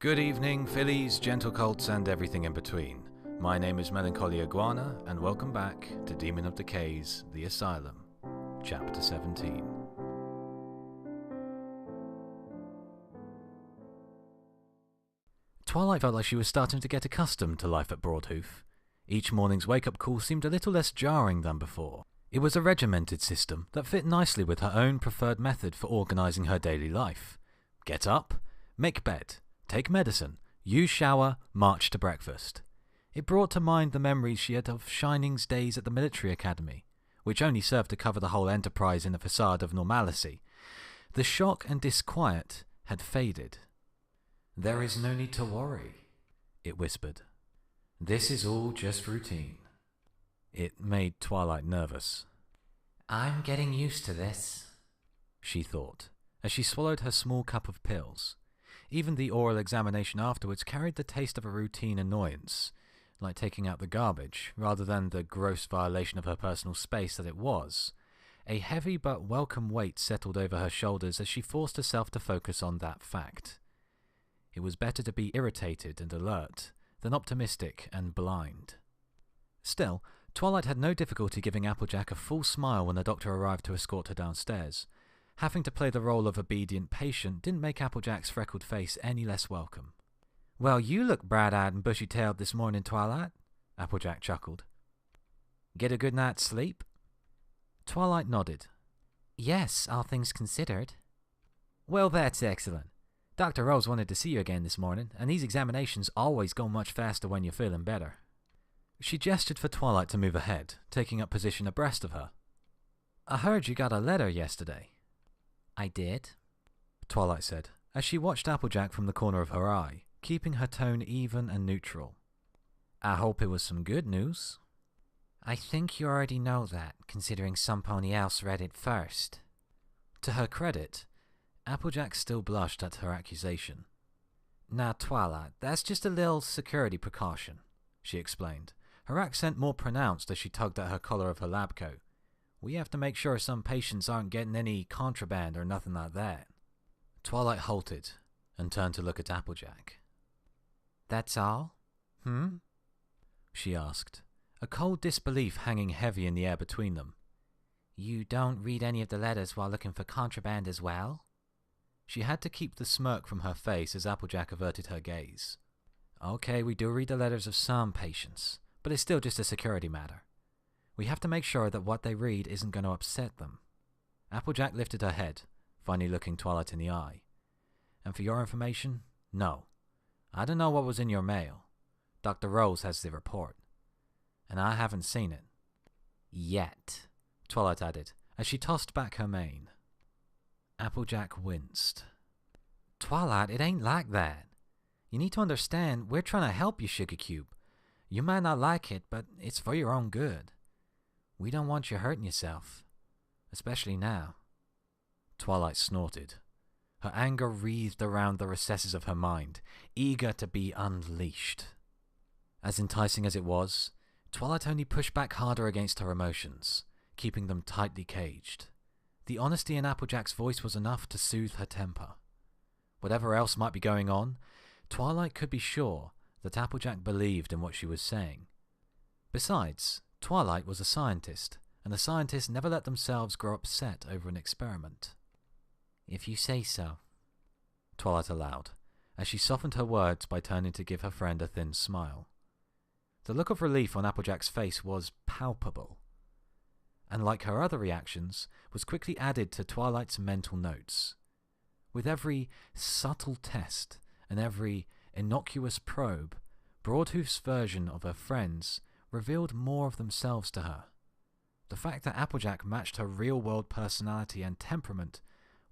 Good evening, fillies, gentle colts, and everything in between. My name is MelancholyIguana, and welcome back to Demon of Decay's The Asylum, Chapter 17. Twilight felt like she was starting to get accustomed to life at Broadhoof. Each morning's wake-up call seemed a little less jarring than before. It was a regimented system that fit nicely with her own preferred method for organising her daily life. Get up, make bed, take medicine, use shower, march to breakfast. It brought to mind the memories she had of Shining's days at the military academy, which only served to cover the whole enterprise in a facade of normalcy. The shock and disquiet had faded. "There is no need to worry," it whispered. "This is all just routine." It made Twilight nervous. "I'm getting used to this," she thought, as she swallowed her small cup of pills. Even the oral examination afterwards carried the taste of a routine annoyance, like taking out the garbage, rather than the gross violation of her personal space that it was. A heavy but welcome weight settled over her shoulders as she forced herself to focus on that fact. It was better to be irritated and alert than optimistic and blind. Still, Twilight had no difficulty giving Applejack a full smile when the doctor arrived to escort her downstairs. Having to play the role of obedient patient didn't make Applejack's freckled face any less welcome. "Well, you look bright-eyed and bushy-tailed this morning, Twilight," Applejack chuckled. "Get a good night's sleep?" Twilight nodded. "Yes, all things considered." "Well, that's excellent. Dr. Rose wanted to see you again this morning, and these examinations always go much faster when you're feeling better." She gestured for Twilight to move ahead, taking up position abreast of her. "I heard you got a letter yesterday." "I did," Twilight said, as she watched Applejack from the corner of her eye, keeping her tone even and neutral. "I hope it was some good news." "I think you already know that, considering somebody else read it first." To her credit, Applejack still blushed at her accusation. "Now, Twilight, that's just a little security precaution," she explained, her accent more pronounced as she tugged at her collar of her lab coat. "We have to make sure some patients aren't getting any contraband or nothing like that." Twilight halted and turned to look at Applejack. "That's all? She asked, a cold disbelief hanging heavy in the air between them. "You don't read any of the letters while looking for contraband as well?" She had to keep the smirk from her face as Applejack averted her gaze. "Okay, we do read the letters of some patients, but it's still just a security matter. We have to make sure that what they read isn't going to upset them." Applejack lifted her head, finally looking Twilight in the eye. "And for your information, no. I don't know what was in your mail. Dr. Rose has the report. And I haven't seen it. Yet," Twilight added, as she tossed back her mane. Applejack winced. "Twilight, it ain't like that. You need to understand, we're trying to help you, Sugar Cube. You might not like it, but it's for your own good. We don't want you hurting yourself. Especially now." Twilight snorted. Her anger wreathed around the recesses of her mind, eager to be unleashed. As enticing as it was, Twilight only pushed back harder against her emotions, keeping them tightly caged. The honesty in Applejack's voice was enough to soothe her temper. Whatever else might be going on, Twilight could be sure that Applejack believed in what she was saying. Besides, Twilight was a scientist, and the scientists never let themselves grow upset over an experiment. "If you say so," Twilight allowed, as she softened her words by turning to give her friend a thin smile. The look of relief on Applejack's face was palpable, and like her other reactions, was quickly added to Twilight's mental notes. With every subtle test and every innocuous probe, Broadhoof's version of her friends revealed more of themselves to her. The fact that Applejack matched her real-world personality and temperament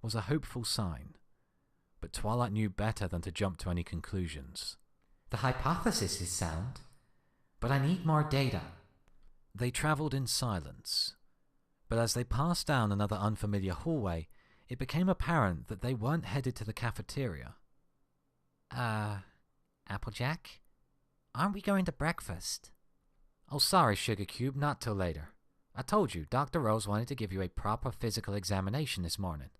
was a hopeful sign, but Twilight knew better than to jump to any conclusions. "The hypothesis is sound, but I need more data." They travelled in silence, but as they passed down another unfamiliar hallway, it became apparent that they weren't headed to the cafeteria. Applejack? Aren't we going to breakfast?" "Oh, sorry, Sugar Cube, not till later. I told you, Dr. Rose wanted to give you a proper physical examination this morning,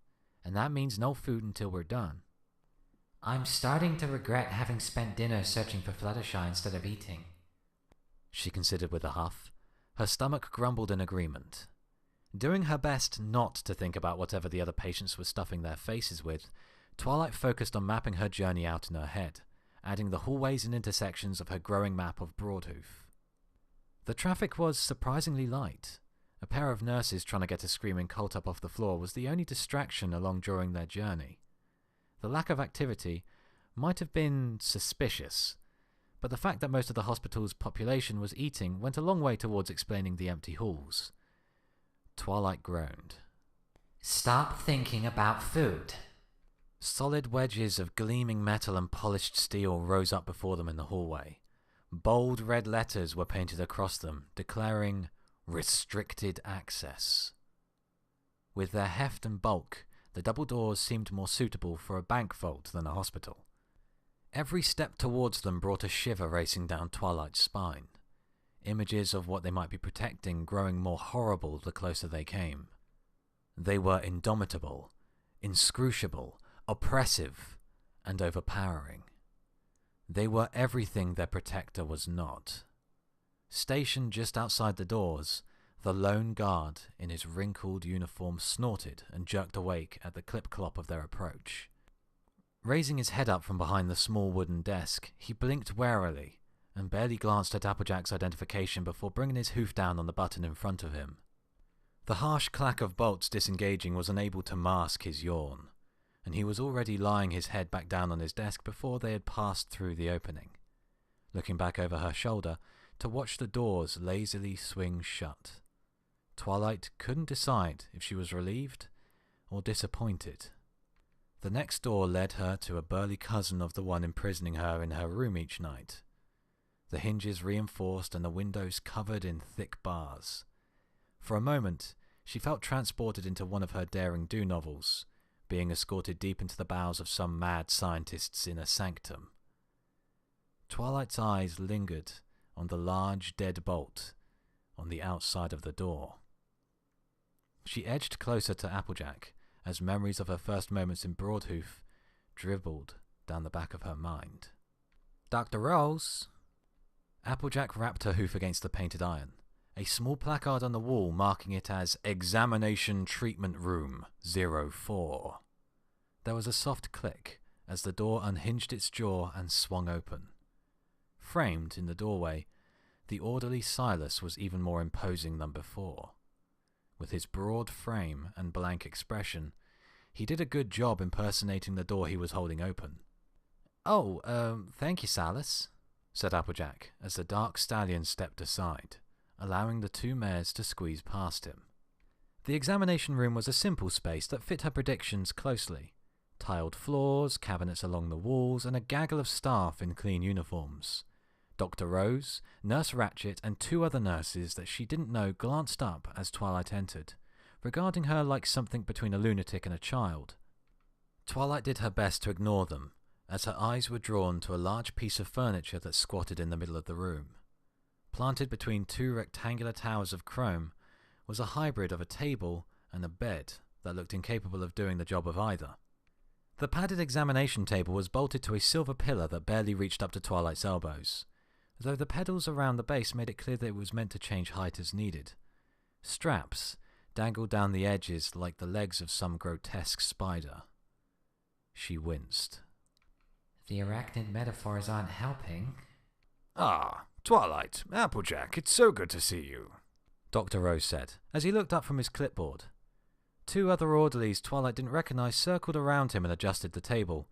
and that means no food until we're done." I'm starting to regret having spent dinner searching for Fluttershy instead of eating, she considered with a huff. Her stomach grumbled in agreement. Doing her best not to think about whatever the other patients were stuffing their faces with, Twilight focused on mapping her journey out in her head, adding the hallways and intersections of her growing map of Broadhoof. The traffic was surprisingly light. A pair of nurses trying to get a screaming colt up off the floor was the only distraction along during their journey. The lack of activity might have been suspicious, but the fact that most of the hospital's population was eating went a long way towards explaining the empty halls. Twilight groaned. Stop thinking about food. Solid wedges of gleaming metal and polished steel rose up before them in the hallway. Bold red letters were painted across them, declaring restricted access. With their heft and bulk, the double doors seemed more suitable for a bank vault than a hospital. Every step towards them brought a shiver racing down Twilight's spine, images of what they might be protecting growing more horrible the closer they came. They were indomitable, inscrutable, oppressive, and overpowering. They were everything their protector was not. Stationed just outside the doors, the lone guard in his wrinkled uniform snorted and jerked awake at the clip-clop of their approach. Raising his head up from behind the small wooden desk, he blinked warily and barely glanced at Applejack's identification before bringing his hoof down on the button in front of him. The harsh clack of bolts disengaging was unable to mask his yawn, and he was already lying his head back down on his desk before they had passed through the opening, looking back over her shoulder to watch the doors lazily swing shut. Twilight couldn't decide if she was relieved or disappointed. The next door led her to a burly cousin of the one imprisoning her in her room each night, the hinges reinforced and the windows covered in thick bars. For a moment, she felt transported into one of her daring do novels, being escorted deep into the bowels of some mad scientist's inner sanctum. Twilight's eyes lingered on the large dead bolt on the outside of the door. She edged closer to Applejack as memories of her first moments in Broadhoof dribbled down the back of her mind. "Dr. Rose!" Applejack rapped her hoof against the painted iron, a small placard on the wall marking it as Examination Treatment Room 04. There was a soft click as the door unhinged its jaw and swung open. Framed in the doorway, the orderly Silas was even more imposing than before. With his broad frame and blank expression, he did a good job impersonating the door he was holding open. Thank you, Silas," said Applejack as the dark stallion stepped aside, allowing the two mares to squeeze past him. The examination room was a simple space that fit her predictions closely. Tiled floors, cabinets along the walls, and a gaggle of staff in clean uniforms. Dr. Rose, Nurse Ratchet, and two other nurses that she didn't know glanced up as Twilight entered, regarding her like something between a lunatic and a child. Twilight did her best to ignore them, as her eyes were drawn to a large piece of furniture that squatted in the middle of the room. Planted between two rectangular towers of chrome was a hybrid of a table and a bed that looked incapable of doing the job of either. The padded examination table was bolted to a silver pillar that barely reached up to Twilight's elbows, though the pedals around the base made it clear that it was meant to change height as needed. Straps dangled down the edges like the legs of some grotesque spider. She winced. The arachnid metaphors aren't helping. "Ah, Twilight, Applejack, it's so good to see you," Dr. Rose said, as he looked up from his clipboard. Two other orderlies Twilight didn't recognize circled around him and adjusted the table.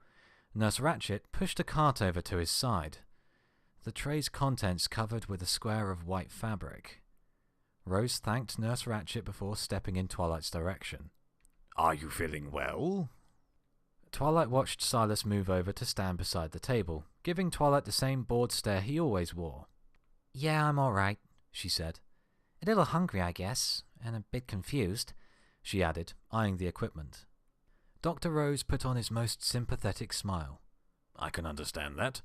Nurse Ratchet pushed a cart over to his side, the tray's contents covered with a square of white fabric. Rose thanked Nurse Ratchet before stepping in Twilight's direction. "Are you feeling well?" Twilight watched Silas move over to stand beside the table, giving Twilight the same bored stare he always wore. "Yeah, I'm all right," she said. "A little hungry, I guess, and a bit confused," she added, eyeing the equipment. Dr. Rose put on his most sympathetic smile. "I can understand that.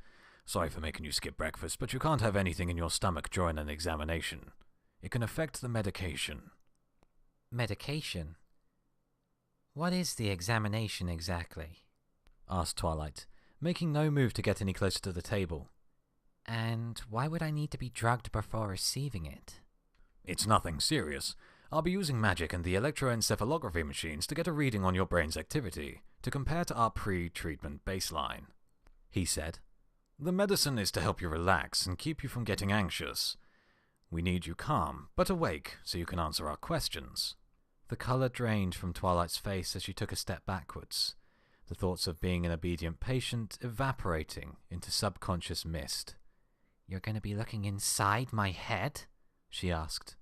Sorry for making you skip breakfast, but you can't have anything in your stomach during an examination. It can affect the medication." "Medication? What is the examination exactly?" asked Twilight, making no move to get any closer to the table. And why would I need to be drugged before receiving it? It's nothing serious. I'll be using magic and the electroencephalography machines to get a reading on your brain's activity, to compare to our pre-treatment baseline, he said. The medicine is to help you relax and keep you from getting anxious. We need you calm, but awake, so you can answer our questions. The colour drained from Twilight's face as she took a step backwards, the thoughts of being an obedient patient evaporating into subconscious mist. You're going to be looking inside my head? She asked.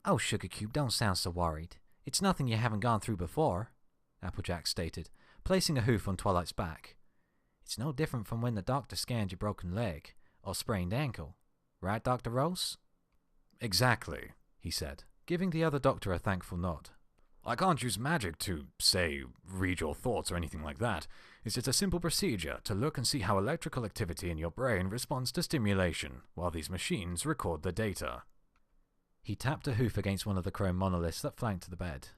Oh, Sugar Cube, don't sound so worried. It's nothing you haven't gone through before, Applejack stated, placing a hoof on Twilight's back. It's no different from when the doctor scanned your broken leg or sprained ankle. Right, Dr. Rose? Exactly, he said, giving the other doctor a thankful nod. I can't use magic to, say, read your thoughts or anything like that. It's just a simple procedure to look and see how electrical activity in your brain responds to stimulation, while these machines record the data. He tapped a hoof against one of the chrome monoliths that flanked the bed.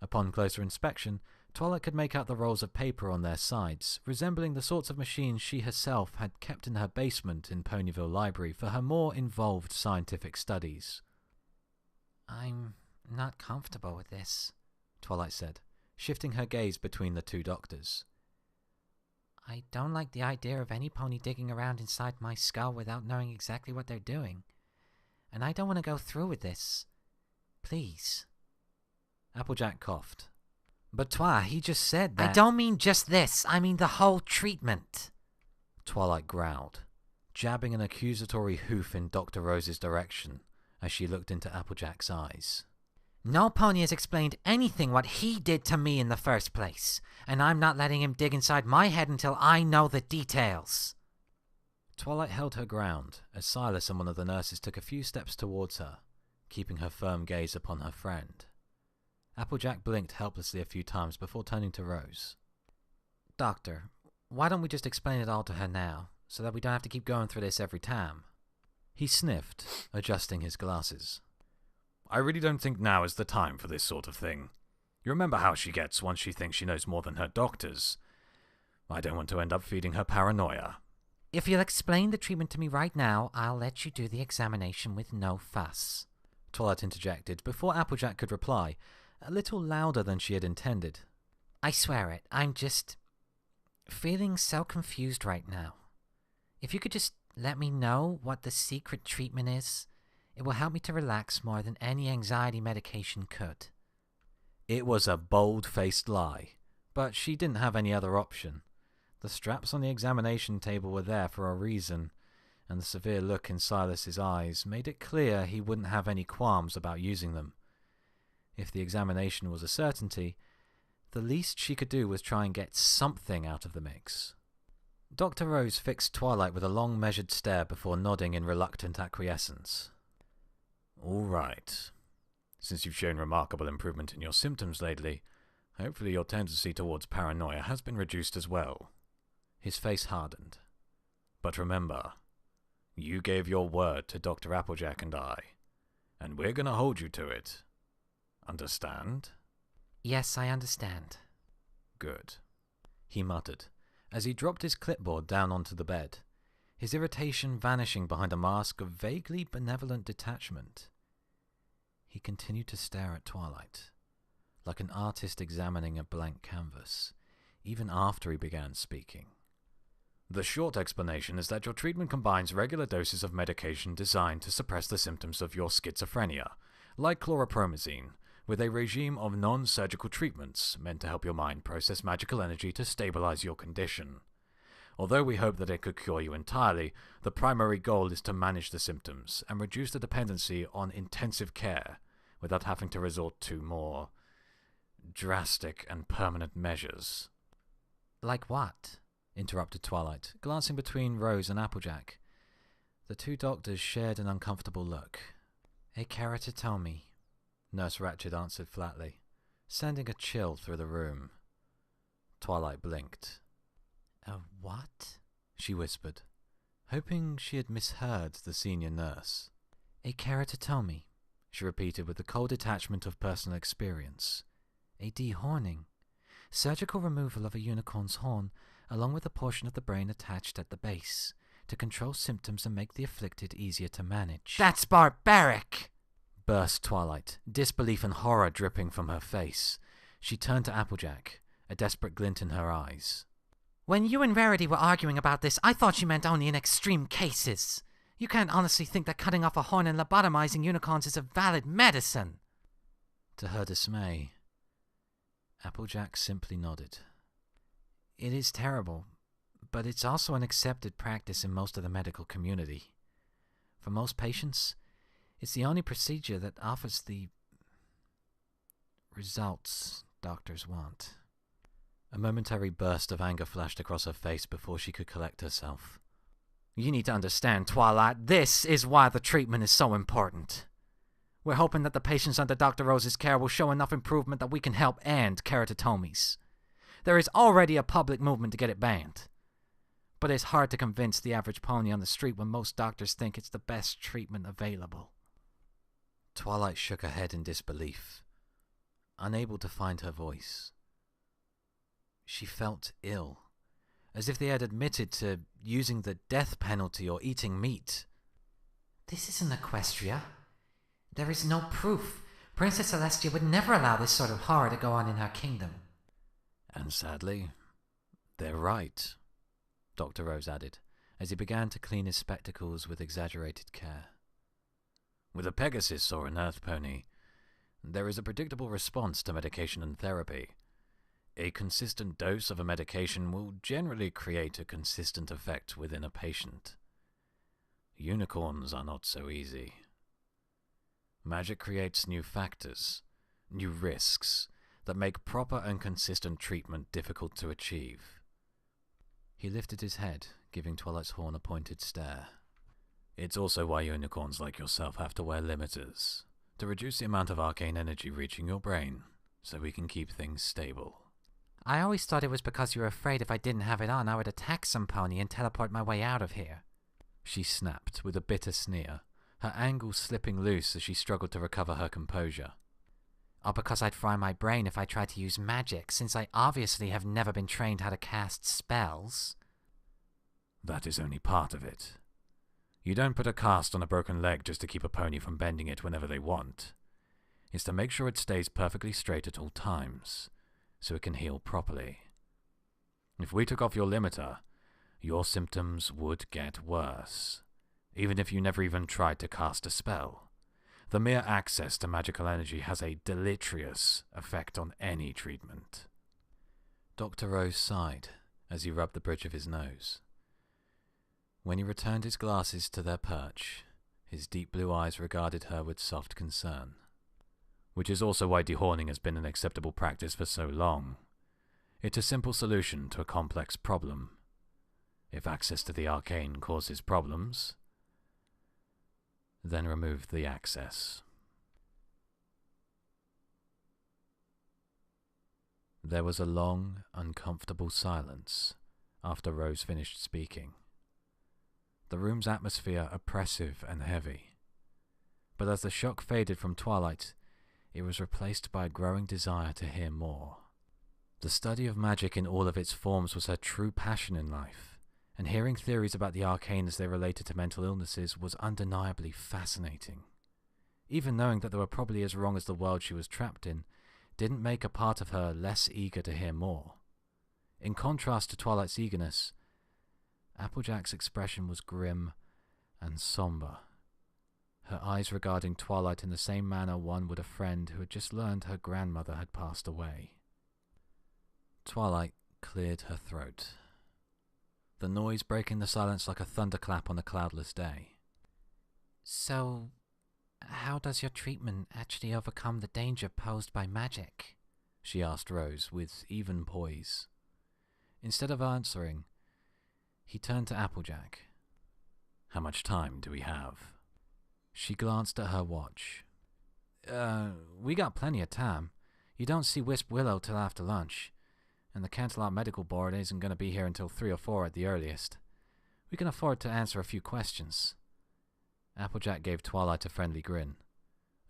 Upon closer inspection, Twilight could make out the rolls of paper on their sides, resembling the sorts of machines she herself had kept in her basement in Ponyville Library for her more involved scientific studies. I'm not comfortable with this, Twilight said, shifting her gaze between the two doctors. I don't like the idea of any pony digging around inside my skull without knowing exactly what they're doing. And I don't want to go through with this. Please. Applejack coughed. But Twi, he just said that— I don't mean just this. I mean the whole treatment. Twilight growled, jabbing an accusatory hoof in Dr. Rose's direction as she looked into Applejack's eyes. No pony has explained anything what he did to me in the first place, and I'm not letting him dig inside my head until I know the details. Twilight held her ground as Silas and one of the nurses took a few steps towards her, keeping her firm gaze upon her friend. Applejack blinked helplessly a few times before turning to Rose. Doctor, why don't we just explain it all to her now, so that we don't have to keep going through this every time? He sniffed, adjusting his glasses. I really don't think now is the time for this sort of thing. You remember how she gets once she thinks she knows more than her doctors. I don't want to end up feeding her paranoia. If you'll explain the treatment to me right now, I'll let you do the examination with no fuss. Twilight interjected before Applejack could reply, a little louder than she had intended. I swear it, I'm just feeling so confused right now. If you could just let me know what the secret treatment is, it will help me to relax more than any anxiety medication could. It was a bold-faced lie, but she didn't have any other option. The straps on the examination table were there for a reason, and the severe look in Silas's eyes made it clear he wouldn't have any qualms about using them. If the examination was a certainty, the least she could do was try and get something out of the mix. Dr. Rose fixed Twilight with a long measured stare before nodding in reluctant acquiescence. All right. Since you've shown remarkable improvement in your symptoms lately, hopefully your tendency towards paranoia has been reduced as well. His face hardened. But remember, you gave your word to Dr. Applejack and I, and we're going to hold you to it. Understand? Yes, I understand. Good, he muttered, as he dropped his clipboard down onto the bed, his irritation vanishing behind a mask of vaguely benevolent detachment. He continued to stare at Twilight, like an artist examining a blank canvas, even after he began speaking. The short explanation is that your treatment combines regular doses of medication designed to suppress the symptoms of your schizophrenia, like chloropromazine, with a regime of non-surgical treatments meant to help your mind process magical energy to stabilize your condition. Although we hope that it could cure you entirely, the primary goal is to manage the symptoms and reduce the dependency on intensive care without having to resort to more drastic and permanent measures. Like what? Interrupted Twilight, glancing between Rose and Applejack. The two doctors shared an uncomfortable look. A keratotomy, Nurse Ratched answered flatly, sending a chill through the room. Twilight blinked. A what? She whispered, hoping she had misheard the senior nurse. A keratotomy, she repeated with the cold detachment of personal experience. A dehorning. Surgical removal of a unicorn's horn along with a portion of the brain attached at the base, to control symptoms and make the afflicted easier to manage. That's barbaric! Burst Twilight, disbelief and horror dripping from her face. She turned to Applejack, a desperate glint in her eyes. When you and Rarity were arguing about this, I thought you meant only in extreme cases. You can't honestly think that cutting off a horn and lobotomizing unicorns is a valid medicine. To her dismay, Applejack simply nodded. It is terrible, but it's also an accepted practice in most of the medical community. For most patients, it's the only procedure that offers the results doctors want. A momentary burst of anger flashed across her face before she could collect herself. You need to understand, Twilight, this is why the treatment is so important. We're hoping that the patients under Dr. Rose's care will show enough improvement that we can help end keratotomies. There is already a public movement to get it banned. But it's hard to convince the average pony on the street when most doctors think it's the best treatment available. Twilight shook her head in disbelief, unable to find her voice. She felt ill, as if they had admitted to using the death penalty or eating meat. This isn't Equestria. There is no proof. Princess Celestia would never allow this sort of horror to go on in her kingdom. And sadly, they're right, Dr. Rose added, as he began to clean his spectacles with exaggerated care. With a Pegasus or an Earth pony, there is a predictable response to medication and therapy. A consistent dose of a medication will generally create a consistent effect within a patient. Unicorns are not so easy. Magic creates new factors, new risks, that make proper and consistent treatment difficult to achieve. He lifted his head, giving Twilight's horn a pointed stare. It's also why unicorns like yourself have to wear limiters, to reduce the amount of arcane energy reaching your brain, so we can keep things stable. I always thought it was because you were afraid if I didn't have it on, I would attack some pony and teleport my way out of here. She snapped with a bitter sneer, her angle slipping loose as she struggled to recover her composure. Or because I'd fry my brain if I tried to use magic, since I obviously have never been trained how to cast spells. That is only part of it. You don't put a cast on a broken leg just to keep a pony from bending it whenever they want. It's to make sure it stays perfectly straight at all times, so it can heal properly. If we took off your limiter, your symptoms would get worse, even if you never even tried to cast a spell. The mere access to magical energy has a deleterious effect on any treatment. Dr. Rose sighed as he rubbed the bridge of his nose. When he returned his glasses to their perch, his deep blue eyes regarded her with soft concern. Which is also why dehorning has been an acceptable practice for so long. It's a simple solution to a complex problem. If access to the arcane causes problems, then remove the access. There was a long, uncomfortable silence after Rose finished speaking. The room's atmosphere oppressive and heavy. But as the shock faded from Twilight, it was replaced by a growing desire to hear more. The study of magic in all of its forms was her true passion in life, and hearing theories about the arcane as they related to mental illnesses was undeniably fascinating. Even knowing that they were probably as wrong as the world she was trapped in, didn't make a part of her less eager to hear more. In contrast to Twilight's eagerness, Applejack's expression was grim and somber, her eyes regarding Twilight in the same manner one would a friend who had just learned her grandmother had passed away. Twilight cleared her throat, the noise breaking the silence like a thunderclap on a cloudless day. So, how does your treatment actually overcome the danger posed by magic? She asked Rose with even poise. Instead of answering, he turned to Applejack. How much time do we have? She glanced at her watch. We got plenty of time. You don't see Wisp Willow till after lunch, and the Canterlot Medical Board isn't going to be here until 3 or 4 at the earliest. We can afford to answer a few questions. Applejack gave Twilight a friendly grin,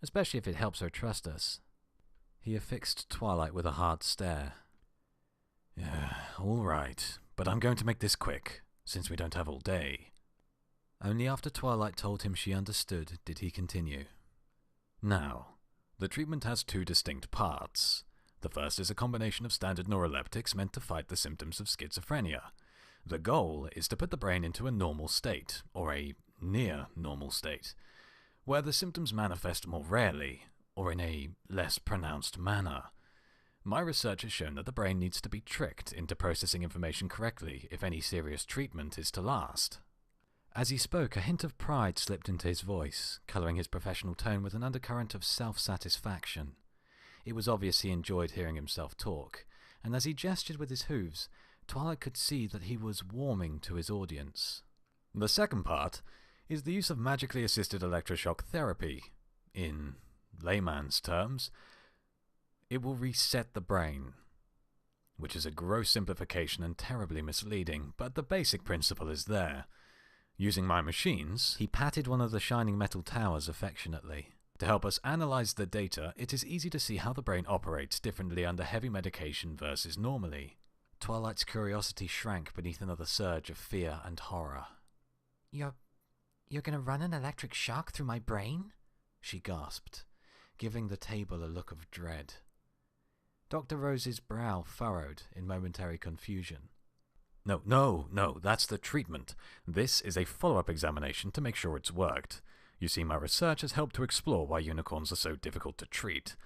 especially if it helps her trust us. He affixed Twilight with a hard stare. All right, but I'm going to make this quick, since we don't have all day." Only after Twilight told him she understood did he continue. "Now, the treatment has two distinct parts. The first is a combination of standard neuroleptics meant to fight the symptoms of schizophrenia. The goal is to put the brain into a normal state, or a near-normal state, where the symptoms manifest more rarely, or in a less pronounced manner. My research has shown that the brain needs to be tricked into processing information correctly if any serious treatment is to last." As he spoke, a hint of pride slipped into his voice, colouring his professional tone with an undercurrent of self-satisfaction. It was obvious he enjoyed hearing himself talk, and as he gestured with his hooves, Twilight could see that he was warming to his audience. "The second part is the use of magically assisted electroshock therapy. In layman's terms, it will reset the brain, which is a gross simplification and terribly misleading, but the basic principle is there. Using my machines," He patted one of the shining metal towers affectionately. "to help us analyze the data, it is easy to see how the brain operates differently under heavy medication versus normally." Twilight's curiosity shrank beneath another surge of fear and horror. You're gonna run an electric shock through my brain?" she gasped, giving the table a look of dread. Dr. Rose's brow furrowed in momentary confusion. No, that's the treatment. This is a follow-up examination to make sure it's worked. You see, my research has helped to explore why unicorns are so difficult to treat.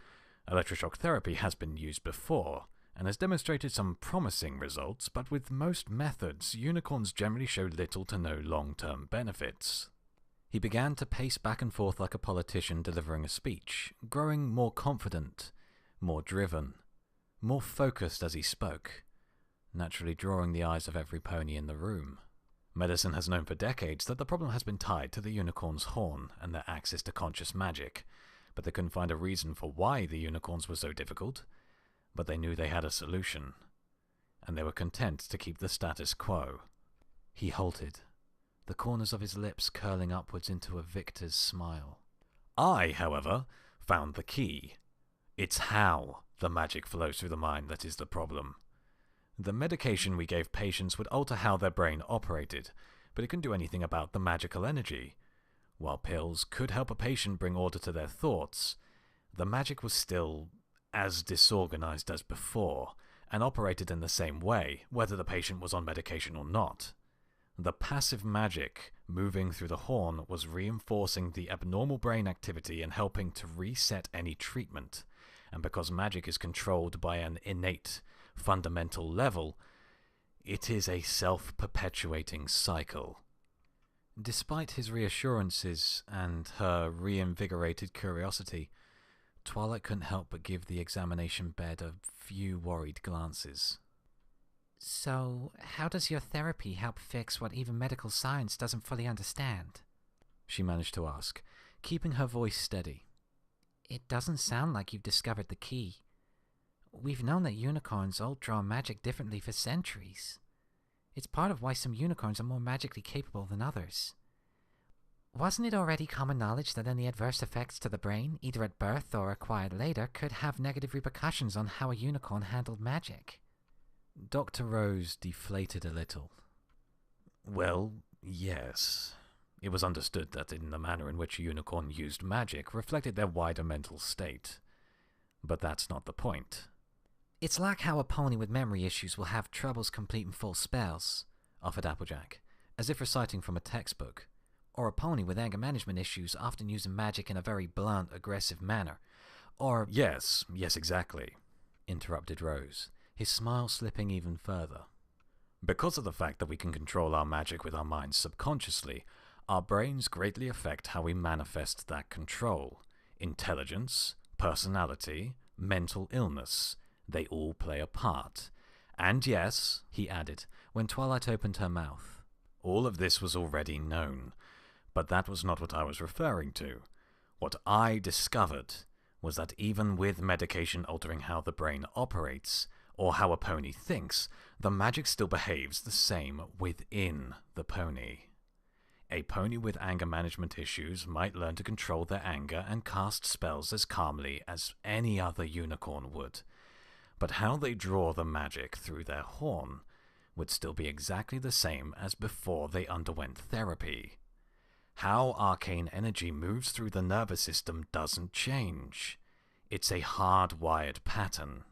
Electroshock therapy has been used before, and has demonstrated some promising results, but with most methods, unicorns generally show little to no long-term benefits. He began to pace back and forth like a politician delivering a speech, growing more confident, more driven, more focused as he spoke, naturally drawing the eyes of every pony in the room. Medicine has known for decades that the problem has been tied to the unicorn's horn and their access to conscious magic, but they couldn't find a reason for why the unicorns were so difficult. But they knew they had a solution, and they were content to keep the status quo. He halted, the corners of his lips curling upwards into a victor's smile. I, however, found the key. It's how the magic flows through the mind that is the problem. The medication we gave patients would alter how their brain operated, but it couldn't do anything about the magical energy. While pills could help a patient bring order to their thoughts, the magic was still as disorganized as before, and operated in the same way, whether the patient was on medication or not. The passive magic moving through the horn was reinforcing the abnormal brain activity and helping to reset any treatment, and because magic is controlled by an innate, fundamental level, it is a self-perpetuating cycle. Despite his reassurances and her reinvigorated curiosity, Twilight couldn't help but give the examination bed a few worried glances. "So, how does your therapy help fix what even medical science doesn't fully understand?" she managed to ask, keeping her voice steady. "It doesn't sound like you've discovered the key. We've known that unicorns all draw magic differently for centuries. It's part of why some unicorns are more magically capable than others. Wasn't it already common knowledge that any adverse effects to the brain, either at birth or acquired later, could have negative repercussions on how a unicorn handled magic?" Dr. Rose deflated a little. Well, yes. It was understood that in the manner in which a unicorn used magic reflected their wider mental state. But that's not the point. "It's like how a pony with memory issues will have troubles completing full spells," offered Applejack, as if reciting from a textbook. "Or a pony with anger management issues often using magic in a very blunt, aggressive manner. Or—" Yes, exactly," interrupted Rose, his smile slipping even further. "Because of the fact that we can control our magic with our minds subconsciously, our brains greatly affect how we manifest that control. Intelligence, personality, mental illness, they all play a part. And yes," he added, when Twilight opened her mouth, "all of this was already known. But that was not what I was referring to. What I discovered was that even with medication altering how the brain operates, or how a pony thinks, the magic still behaves the same within the pony. A pony with anger management issues might learn to control their anger and cast spells as calmly as any other unicorn would. But how they draw the magic through their horn would still be exactly the same as before they underwent therapy. How arcane energy moves through the nervous system doesn't change. It's a hardwired pattern.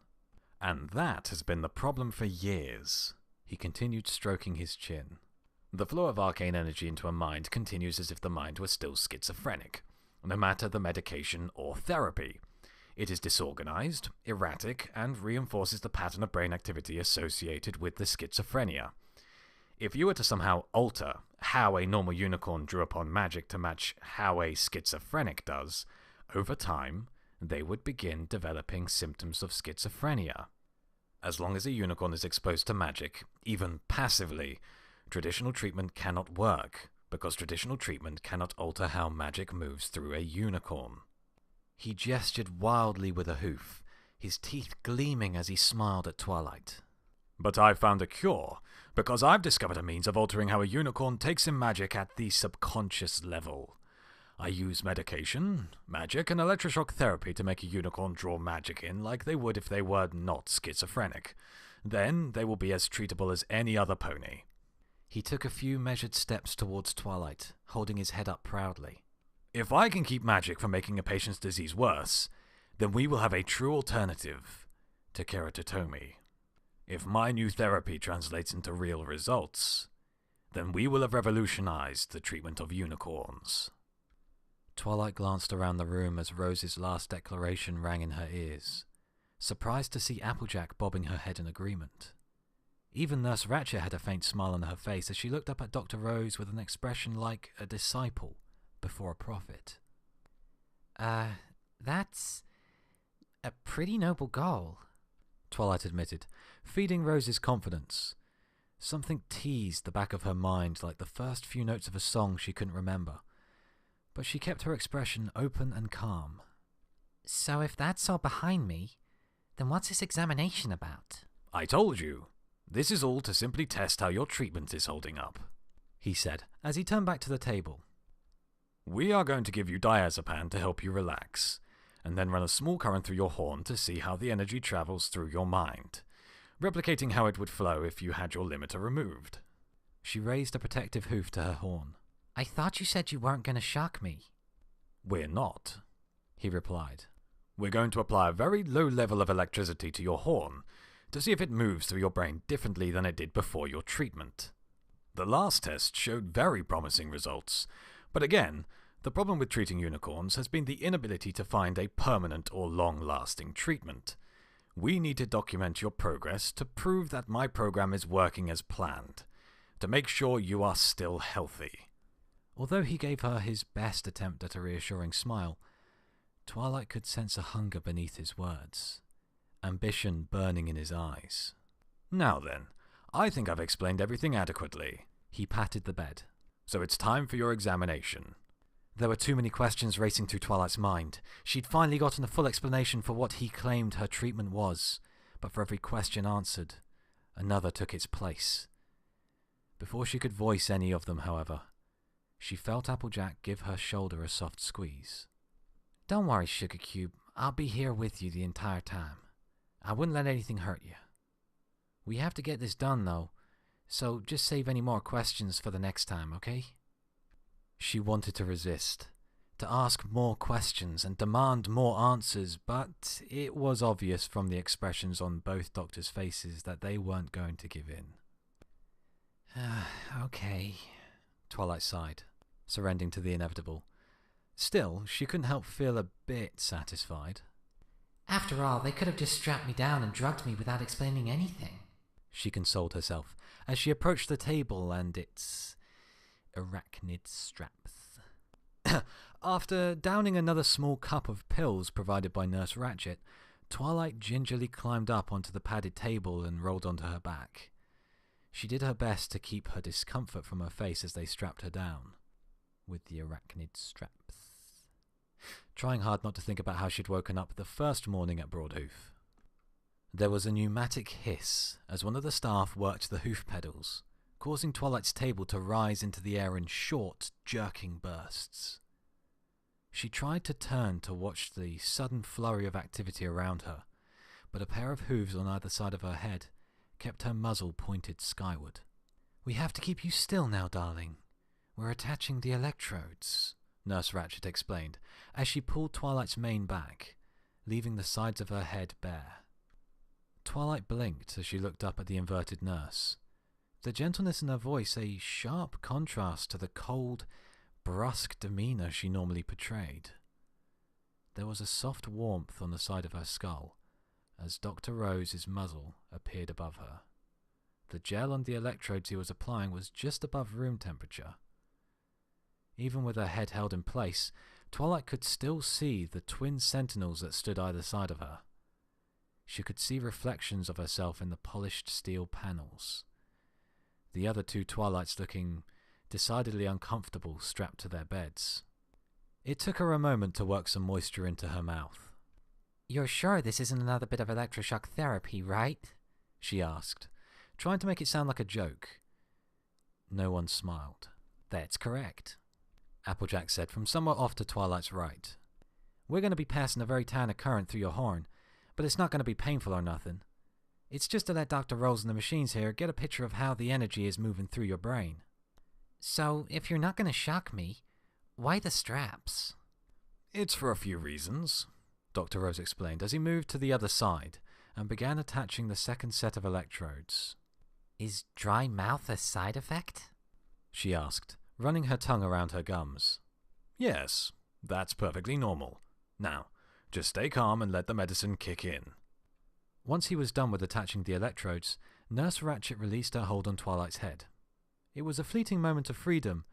And that has been the problem for years. He continued stroking his chin. The flow of arcane energy into a mind continues as if the mind was still schizophrenic, no matter the medication or therapy. It is disorganized, erratic, and reinforces the pattern of brain activity associated with the schizophrenia. If you were to somehow alter how a normal unicorn drew upon magic to match how a schizophrenic does, over time, they would begin developing symptoms of schizophrenia. As long as a unicorn is exposed to magic, even passively, traditional treatment cannot work, because traditional treatment cannot alter how magic moves through a unicorn. He gestured wildly with a hoof, his teeth gleaming as he smiled at Twilight. But I've found a cure, because I've discovered a means of altering how a unicorn takes in magic at the subconscious level. I use medication, magic, and electroshock therapy to make a unicorn draw magic in like they would if they were not schizophrenic. Then they will be as treatable as any other pony. He took a few measured steps towards Twilight, holding his head up proudly. If I can keep magic from making a patient's disease worse, then we will have a true alternative to keratotomy. If my new therapy translates into real results, then we will have revolutionized the treatment of unicorns. Twilight glanced around the room as Rose's last declaration rang in her ears, surprised to see Applejack bobbing her head in agreement. Even Nurse Ratchet had a faint smile on her face as she looked up at Dr. Rose with an expression like a disciple before a prophet. That's a pretty noble goal, Twilight admitted, feeding Rose's confidence. Something teased the back of her mind like the first few notes of a song she couldn't remember, but she kept her expression open and calm. So if that's all behind me, then what's this examination about? I told you. This is all to simply test how your treatment is holding up, he said, as he turned back to the table. We are going to give you diazepam to help you relax, and then run a small current through your horn to see how the energy travels through your mind, replicating how it would flow if you had your limiter removed. She raised a protective hoof to her horn. I thought you said you weren't going to shock me. We're not, he replied. We're going to apply a very low level of electricity to your horn to see if it moves through your brain differently than it did before your treatment. The last test showed very promising results, but again, the problem with treating unicorns has been the inability to find a permanent or long-lasting treatment. We need to document your progress to prove that my program is working as planned, to make sure you are still healthy. Although he gave her his best attempt at a reassuring smile, Twilight could sense a hunger beneath his words, ambition burning in his eyes. Now then, I think I've explained everything adequately. He patted the bed. So it's time for your examination. There were too many questions racing through Twilight's mind. She'd finally gotten a full explanation for what he claimed her treatment was, but for every question answered, another took its place. Before she could voice any of them, however, she felt Applejack give her shoulder a soft squeeze. Don't worry, Sugar Cube. I'll be here with you the entire time. I wouldn't let anything hurt you. We have to get this done, though, so just save any more questions for the next time, okay? She wanted to resist, to ask more questions and demand more answers, but it was obvious from the expressions on both doctors' faces that they weren't going to give in. Okay, Twilight sighed, surrendering to the inevitable. Still, she couldn't help feel a bit satisfied. After all, they could have just strapped me down and drugged me without explaining anything, she consoled herself as she approached the table and its arachnid straps. After downing another small cup of pills provided by Nurse Ratchet, Twilight gingerly climbed up onto the padded table and rolled onto her back. She did her best to keep her discomfort from her face as they strapped her down with the arachnid straps, trying hard not to think about how she'd woken up the first morning at Broadhoof. There was a pneumatic hiss as one of the staff worked the hoof pedals, causing Twilight's table to rise into the air in short, jerking bursts. She tried to turn to watch the sudden flurry of activity around her, but a pair of hooves on either side of her head kept her muzzle pointed skyward. "We have to keep you still now, darling. We're attaching the electrodes," Nurse Ratched explained, as she pulled Twilight's mane back, leaving the sides of her head bare. Twilight blinked as she looked up at the inverted nurse, the gentleness in her voice a sharp contrast to the cold, brusque demeanor she normally portrayed. There was a soft warmth on the side of her skull as Dr. Rose's muzzle appeared above her. The gel on the electrodes he was applying was just above room temperature. Even with her head held in place, Twilight could still see the twin sentinels that stood either side of her. She could see reflections of herself in the polished steel panels. The other two Twilights looking decidedly uncomfortable strapped to their beds. It took her a moment to work some moisture into her mouth. "You're sure this isn't another bit of electroshock therapy, right?" she asked, trying to make it sound like a joke. No one smiled. "That's correct," Applejack said from somewhere off to Twilight's right. "We're going to be passing a very tiny current through your horn, but it's not going to be painful or nothing. It's just to let Dr. Rose and the machines here get a picture of how the energy is moving through your brain." "So, if you're not going to shock me, why the straps?" "It's for a few reasons," Dr. Rose explained as he moved to the other side and began attaching the second set of electrodes. "Is dry mouth a side effect?" she asked, running her tongue around her gums. "Yes, that's perfectly normal. Now, just stay calm and let the medicine kick in." Once he was done with attaching the electrodes, Nurse Ratched released her hold on Twilight's head. It was a fleeting moment of freedom.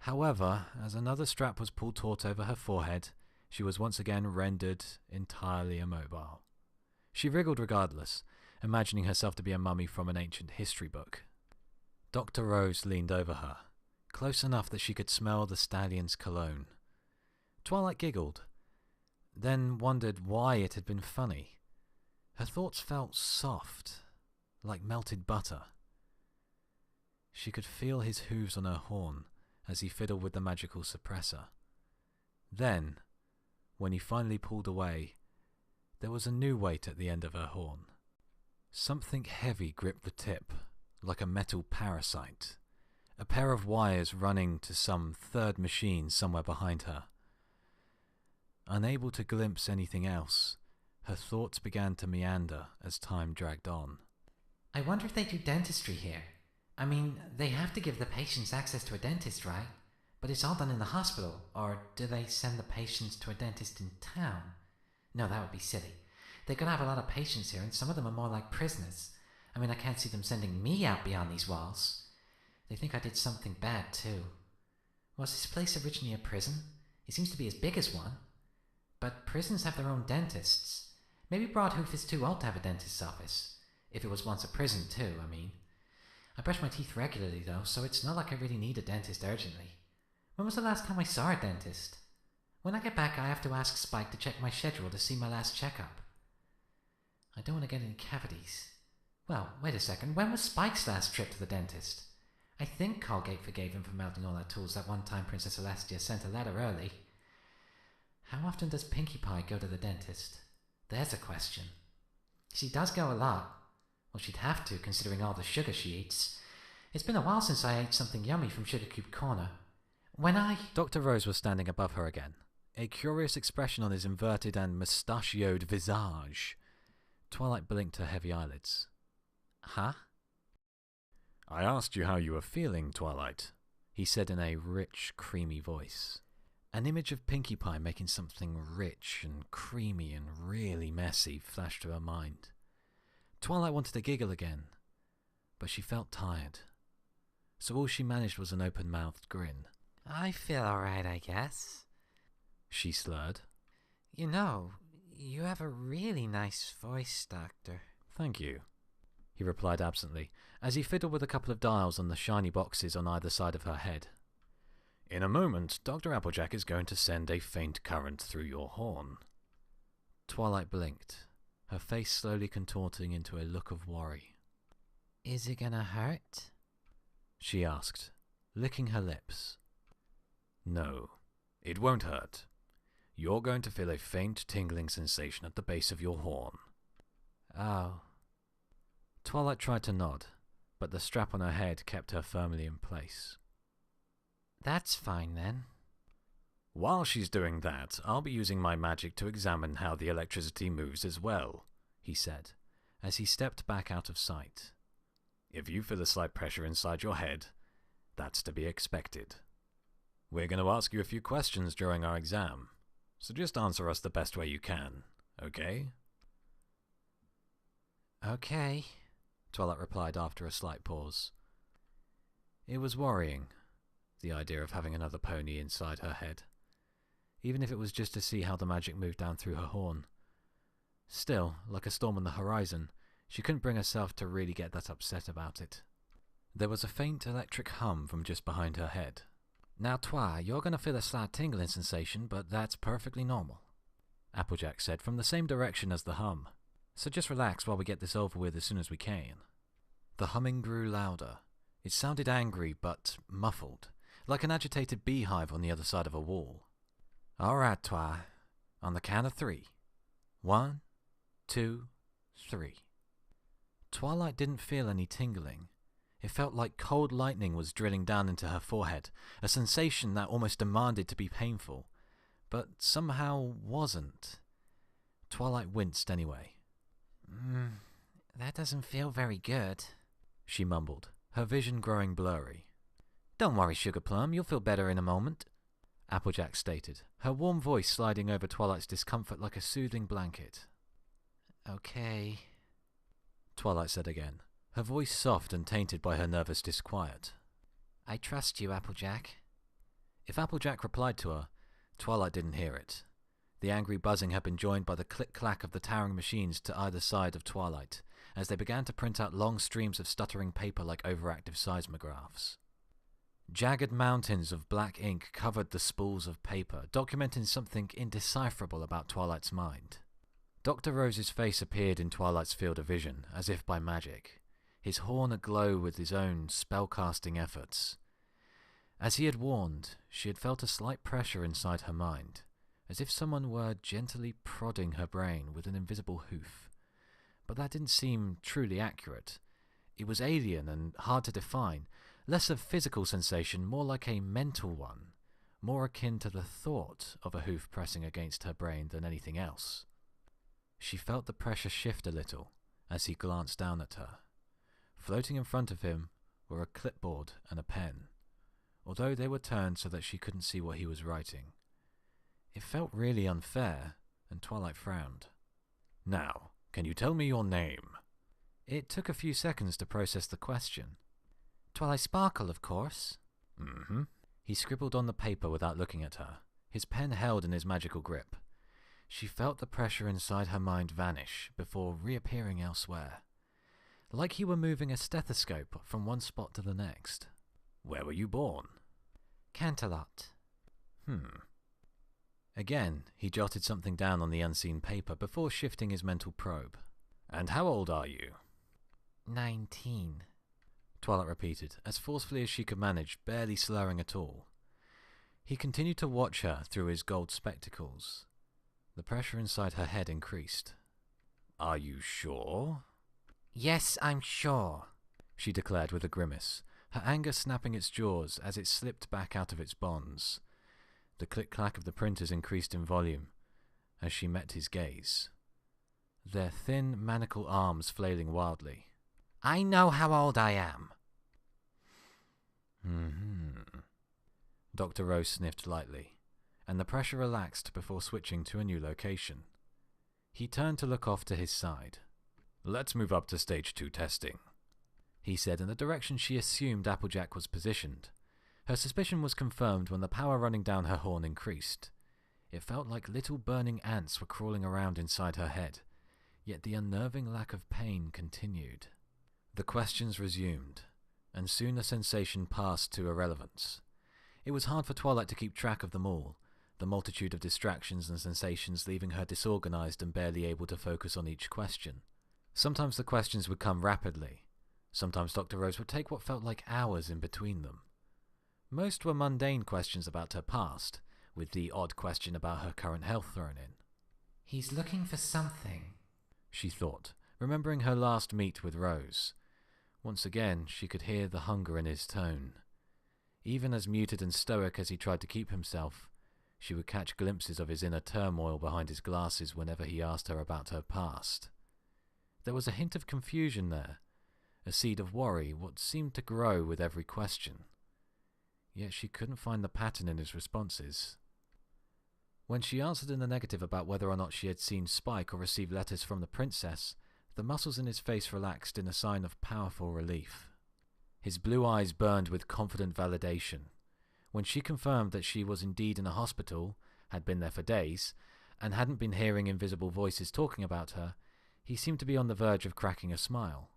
However, as another strap was pulled taut over her forehead, she was once again rendered entirely immobile. She wriggled regardless, imagining herself to be a mummy from an ancient history book. Dr. Rose leaned over her, close enough that she could smell the stallion's cologne. Twilight giggled, then wondered why it had been funny. Her thoughts felt soft, like melted butter. She could feel his hooves on her horn as he fiddled with the magical suppressor. Then, when he finally pulled away, there was a new weight at the end of her horn. Something heavy gripped the tip, like a metal parasite, a pair of wires running to some third machine somewhere behind her. Unable to glimpse anything else, her thoughts began to meander as time dragged on. "I wonder if they do dentistry here. I mean, they have to give the patients access to a dentist, right? But it's all done in the hospital, or do they send the patients to a dentist in town? No, that would be silly. They're going to have a lot of patients here, and some of them are more like prisoners. I mean, I can't see them sending me out beyond these walls. They think I did something bad, too. Was this place originally a prison? It seems to be as big as one. But prisons have their own dentists. Maybe Broadhoof is too old to have a dentist's office. If it was once a prison, too, I mean. I brush my teeth regularly, though, so it's not like I really need a dentist urgently. When was the last time I saw a dentist? When I get back, I have to ask Spike to check my schedule to see my last checkup. I don't want to get any cavities. Well, wait a second. When was Spike's last trip to the dentist? I think Colgate forgave him for melting all our tools that one time Princess Celestia sent a letter early. How often does Pinkie Pie go to the dentist? There's a question. She does go a lot. Well, she'd have to, considering all the sugar she eats. It's been a while since I ate something yummy from Sugar Cube Corner. Dr. Rose was standing above her again, a curious expression on his inverted and mustachioed visage. Twilight blinked her heavy eyelids. "Huh?" "I asked you how you were feeling, Twilight," he said in a rich, creamy voice. An image of Pinkie Pie making something rich and creamy and really messy flashed through her mind. Twilight wanted to giggle again, but she felt tired, so all she managed was an open-mouthed grin. "I feel alright, I guess," she slurred. "You know, you have a really nice voice, Doctor." "Thank you," he replied absently, as he fiddled with a couple of dials on the shiny boxes on either side of her head. "In a moment, Dr. Applejack is going to send a faint current through your horn." Twilight blinked, her face slowly contorting into a look of worry. "Is it gonna hurt?" she asked, licking her lips. "No, it won't hurt. You're going to feel a faint tingling sensation at the base of your horn." "Oh." Twilight tried to nod, but the strap on her head kept her firmly in place. That's fine then. While she's doing that, I'll be using my magic to examine how the electricity moves as well, he said, as he stepped back out of sight. If you feel a slight pressure inside your head, that's to be expected. We're going to ask you a few questions during our exam, so just answer us the best way you can, okay? Okay, Twilight replied after a slight pause. It was worrying, the idea of having another pony inside her head, even if it was just to see how the magic moved down through her horn. Still, like a storm on the horizon, she couldn't bring herself to really get that upset about it. There was a faint electric hum from just behind her head. Now, Twi, you're going to feel a slight tingling sensation, but that's perfectly normal, Applejack said from the same direction as the hum. So just relax while we get this over with as soon as we can. The humming grew louder. It sounded angry but muffled, like an agitated beehive on the other side of a wall. All right, Twi. On the count of 3. 1, 2, 3. Twilight didn't feel any tingling. It felt like cold lightning was drilling down into her forehead, a sensation that almost demanded to be painful, but somehow wasn't. Twilight winced anyway. That doesn't feel very good, she mumbled, her vision growing blurry. Don't worry, Sugar Plum, you'll feel better in a moment, Applejack stated, her warm voice sliding over Twilight's discomfort like a soothing blanket. Okay, Twilight said again, her voice soft and tainted by her nervous disquiet. I trust you, Applejack. If Applejack replied to her, Twilight didn't hear it. The angry buzzing had been joined by the click-clack of the towering machines to either side of Twilight, as they began to print out long streams of stuttering paper like overactive seismographs. Jagged mountains of black ink covered the spools of paper, documenting something indecipherable about Twilight's mind. Dr. Rose's face appeared in Twilight's field of vision, as if by magic, his horn aglow with his own spellcasting efforts. As he had warned, she had felt a slight pressure inside her mind, as if someone were gently prodding her brain with an invisible hoof. But that didn't seem truly accurate. It was alien and hard to define, less a physical sensation, more like a mental one, more akin to the thought of a hoof pressing against her brain than anything else. She felt the pressure shift a little as he glanced down at her. Floating in front of him were a clipboard and a pen, although they were turned so that she couldn't see what he was writing. It felt really unfair, and Twilight frowned. Now, can you tell me your name? It took a few seconds to process the question. Twilight Sparkle, of course. Mm-hmm. He scribbled on the paper without looking at her, his pen held in his magical grip. She felt the pressure inside her mind vanish before reappearing elsewhere, like he were moving a stethoscope from one spot to the next. Where were you born? Canterlot. Again, he jotted something down on the unseen paper before shifting his mental probe. And how old are you? 19. Twilight repeated, as forcefully as she could manage, barely slurring at all. He continued to watch her through his gold spectacles. The pressure inside her head increased. Are you sure? Yes, I'm sure, she declared with a grimace, her anger snapping its jaws as it slipped back out of its bonds. The click-clack of the printers increased in volume as she met his gaze, their thin, manacled arms flailing wildly. I know how old I am. Dr. Rose sniffed lightly, and the pressure relaxed before switching to a new location. He turned to look off to his side. Let's move up to Stage 2 testing, he said in the direction she assumed Applejack was positioned. Her suspicion was confirmed when the power running down her horn increased. It felt like little burning ants were crawling around inside her head, yet the unnerving lack of pain continued. The questions resumed, and soon the sensation passed to irrelevance. It was hard for Twilight to keep track of them all, the multitude of distractions and sensations leaving her disorganized and barely able to focus on each question. Sometimes the questions would come rapidly. Sometimes Dr. Rose would take what felt like hours in between them. Most were mundane questions about her past, with the odd question about her current health thrown in. He's looking for something, she thought, remembering her last meet with Rose. Once again, she could hear the hunger in his tone. Even as muted and stoic as he tried to keep himself, she would catch glimpses of his inner turmoil behind his glasses whenever he asked her about her past. There was a hint of confusion there, a seed of worry, what seemed to grow with every question. Yet she couldn't find the pattern in his responses. When she answered in the negative about whether or not she had seen Spike or received letters from the princess, the muscles in his face relaxed in a sign of powerful relief. His blue eyes burned with confident validation. When she confirmed that she was indeed in a hospital, had been there for days, and hadn't been hearing invisible voices talking about her, he seemed to be on the verge of cracking a smile.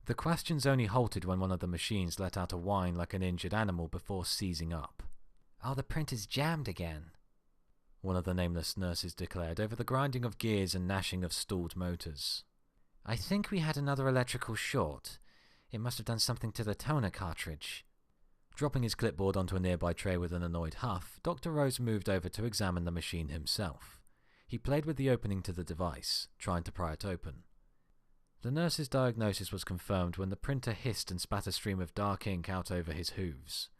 The questions only halted when one of the machines let out a whine like an injured animal before seizing up. "Oh, the printer's jammed again," one of the nameless nurses declared over the grinding of gears and gnashing of stalled motors. "I think we had another electrical short. It must have done something to the toner cartridge." Dropping his clipboard onto a nearby tray with an annoyed huff, Dr. Rose moved over to examine the machine himself. He played with the opening to the device, trying to pry it open. The nurse's diagnosis was confirmed when the printer hissed and spat a stream of dark ink out over his hooves.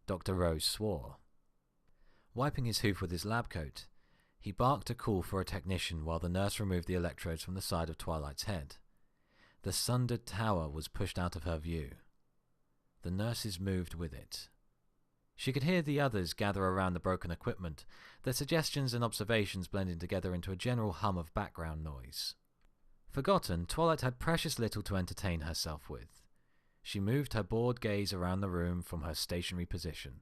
Dr. Rose swore. Wiping his hoof with his lab coat, he barked a call for a technician while the nurse removed the electrodes from the side of Twilight's head. The sundered tower was pushed out of her view. The nurses moved with it. She could hear the others gather around the broken equipment, their suggestions and observations blending together into a general hum of background noise. Forgotten, Twilight had precious little to entertain herself with. She moved her bored gaze around the room from her stationary position,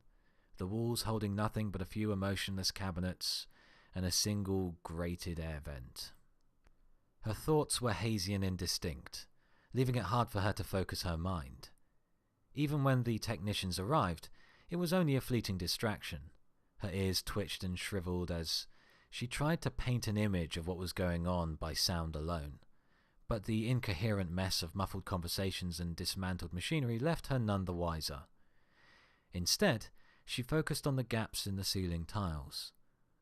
the walls holding nothing but a few emotionless cabinets and a single grated air vent. Her thoughts were hazy and indistinct, leaving it hard for her to focus her mind. Even when the technicians arrived, it was only a fleeting distraction. Her ears twitched and shriveled as she tried to paint an image of what was going on by sound alone. But the incoherent mess of muffled conversations and dismantled machinery left her none the wiser. Instead, she focused on the gaps in the ceiling tiles,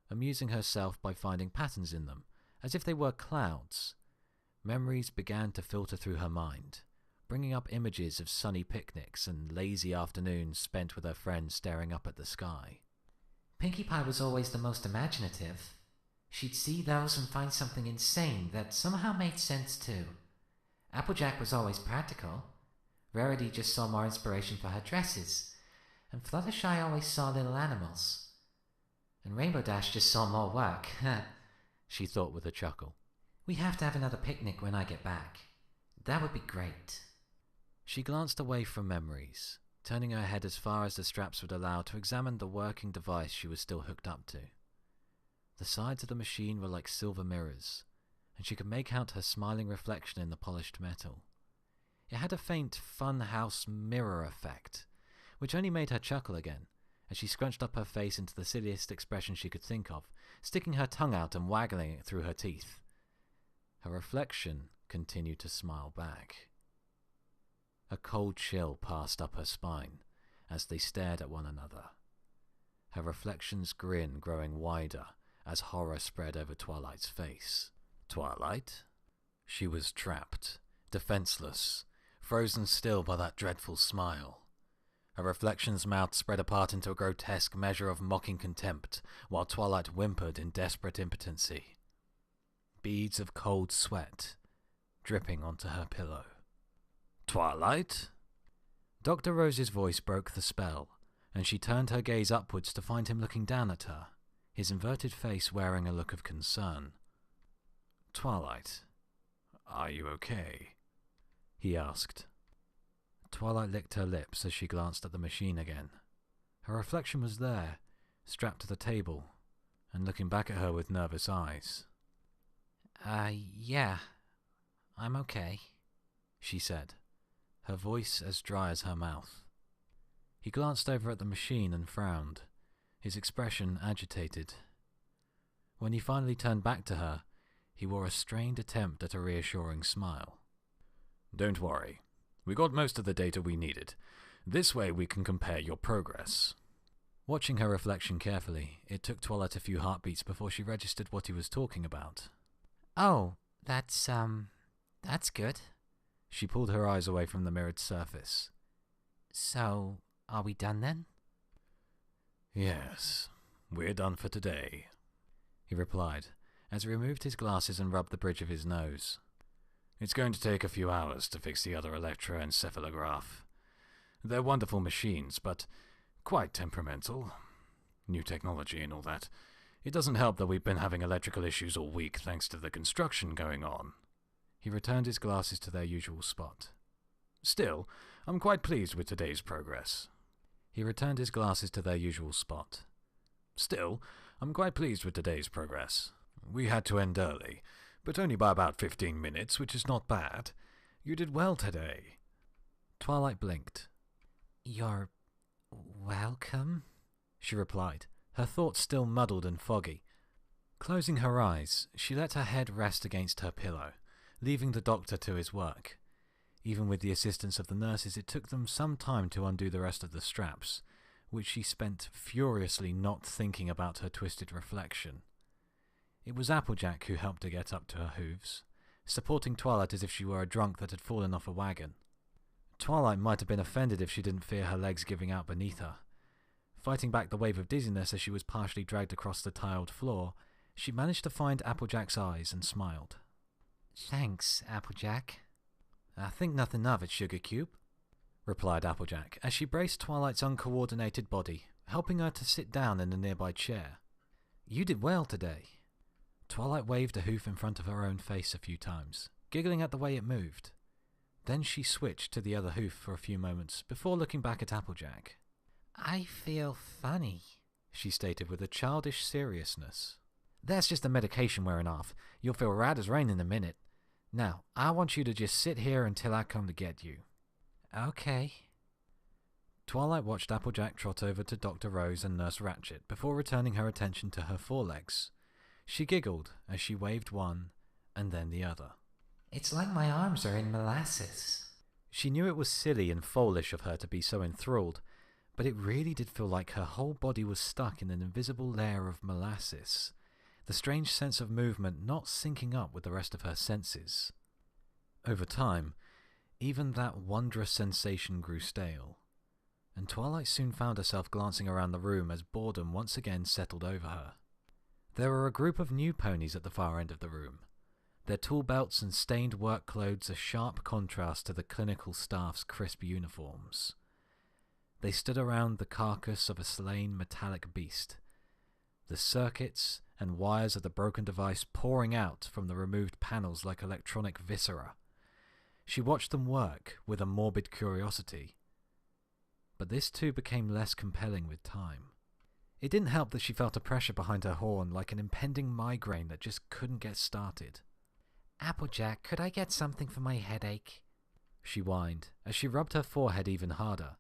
amusing herself by finding patterns in them, as if they were clouds. Memories began to filter through her mind, bringing up images of sunny picnics and lazy afternoons spent with her friends staring up at the sky. Pinkie Pie was always the most imaginative. She'd see those and find something insane that somehow made sense too. Applejack was always practical. Rarity just saw more inspiration for her dresses. And Fluttershy always saw little animals. And Rainbow Dash just saw more work, she thought with a chuckle. "We have to have another picnic when I get back. That would be great." She glanced away from memories, turning her head as far as the straps would allow to examine the working device she was still hooked up to. The sides of the machine were like silver mirrors, and she could make out her smiling reflection in the polished metal. It had a faint fun-house mirror effect, which only made her chuckle again, as she scrunched up her face into the silliest expression she could think of, sticking her tongue out and waggling it through her teeth. Her reflection continued to smile back. A cold chill passed up her spine as they stared at one another, her reflection's grin growing wider as horror spread over Twilight's face. Twilight? She was trapped, defenseless, frozen still by that dreadful smile. Her reflection's mouth spread apart into a grotesque measure of mocking contempt, while Twilight whimpered in desperate impotency. Beads of cold sweat dripping onto her pillow. "Twilight?" Dr. Rose's voice broke the spell, and she turned her gaze upwards to find him looking down at her, his inverted face wearing a look of concern. "Twilight, are you okay?" he asked. Twilight licked her lips as she glanced at the machine again. Her reflection was there, strapped to the table, and looking back at her with nervous eyes. Yeah, I'm okay," she said, her voice as dry as her mouth. He glanced over at the machine and frowned, his expression agitated. When he finally turned back to her, he wore a strained attempt at a reassuring smile. "Don't worry. We got most of the data we needed. This way we can compare your progress." Watching her reflection carefully, it took Twilight a few heartbeats before she registered what he was talking about. "Oh, that's, That's good. She pulled her eyes away from the mirrored surface. So, are we done then? Yes, we're done for today, he replied, as he removed his glasses and rubbed the bridge of his nose. It's going to take a few hours to fix the other electroencephalograph. They're wonderful machines, but quite temperamental. New technology and all that. It doesn't help that we've been having electrical issues all week thanks to the construction going on. He returned his glasses to their usual spot. Still, I'm quite pleased with today's progress. He returned his glasses to their usual spot. Still, I'm quite pleased with today's progress. We had to end early, but only by about 15 minutes, which is not bad. You did well today. Twilight blinked. You're welcome, she replied, her thoughts still muddled and foggy. Closing her eyes, she let her head rest against her pillow, leaving the doctor to his work. Even with the assistance of the nurses, it took them some time to undo the rest of the straps, which she spent furiously not thinking about her twisted reflection. It was Applejack who helped her get up to her hooves, supporting Twilight as if she were a drunk that had fallen off a wagon. Twilight might have been offended if she didn't fear her legs giving out beneath her. Fighting back the wave of dizziness as she was partially dragged across the tiled floor, she managed to find Applejack's eyes and smiled. Thanks, Applejack. I think nothing of it, Sugar Cube, replied Applejack as she braced Twilight's uncoordinated body, helping her to sit down in a nearby chair. You did well today. Twilight waved a hoof in front of her own face a few times, giggling at the way it moved. Then she switched to the other hoof for a few moments before looking back at Applejack. I feel funny, she stated with a childish seriousness. That's just the medication wearing off. You'll feel right as rain in a minute. Now, I want you to just sit here until I come to get you. Okay. Twilight watched Applejack trot over to Dr. Rose and Nurse Ratchet before returning her attention to her forelegs. She giggled as she waved one and then the other. It's like my arms are in molasses. She knew it was silly and foolish of her to be so enthralled, but it really did feel like her whole body was stuck in an invisible layer of molasses, the strange sense of movement not syncing up with the rest of her senses. Over time, even that wondrous sensation grew stale, and Twilight soon found herself glancing around the room as boredom once again settled over her. There were a group of new ponies at the far end of the room, their tool belts and stained work clothes a sharp contrast to the clinical staff's crisp uniforms. They stood around the carcass of a slain metallic beast, the circuits and wires of the broken device pouring out from the removed panels like electronic viscera. She watched them work with a morbid curiosity, but this too became less compelling with time. It didn't help that she felt a pressure behind her horn like an impending migraine that just couldn't get started. Applejack, could I get something for my headache? She whined as she rubbed her forehead even harder,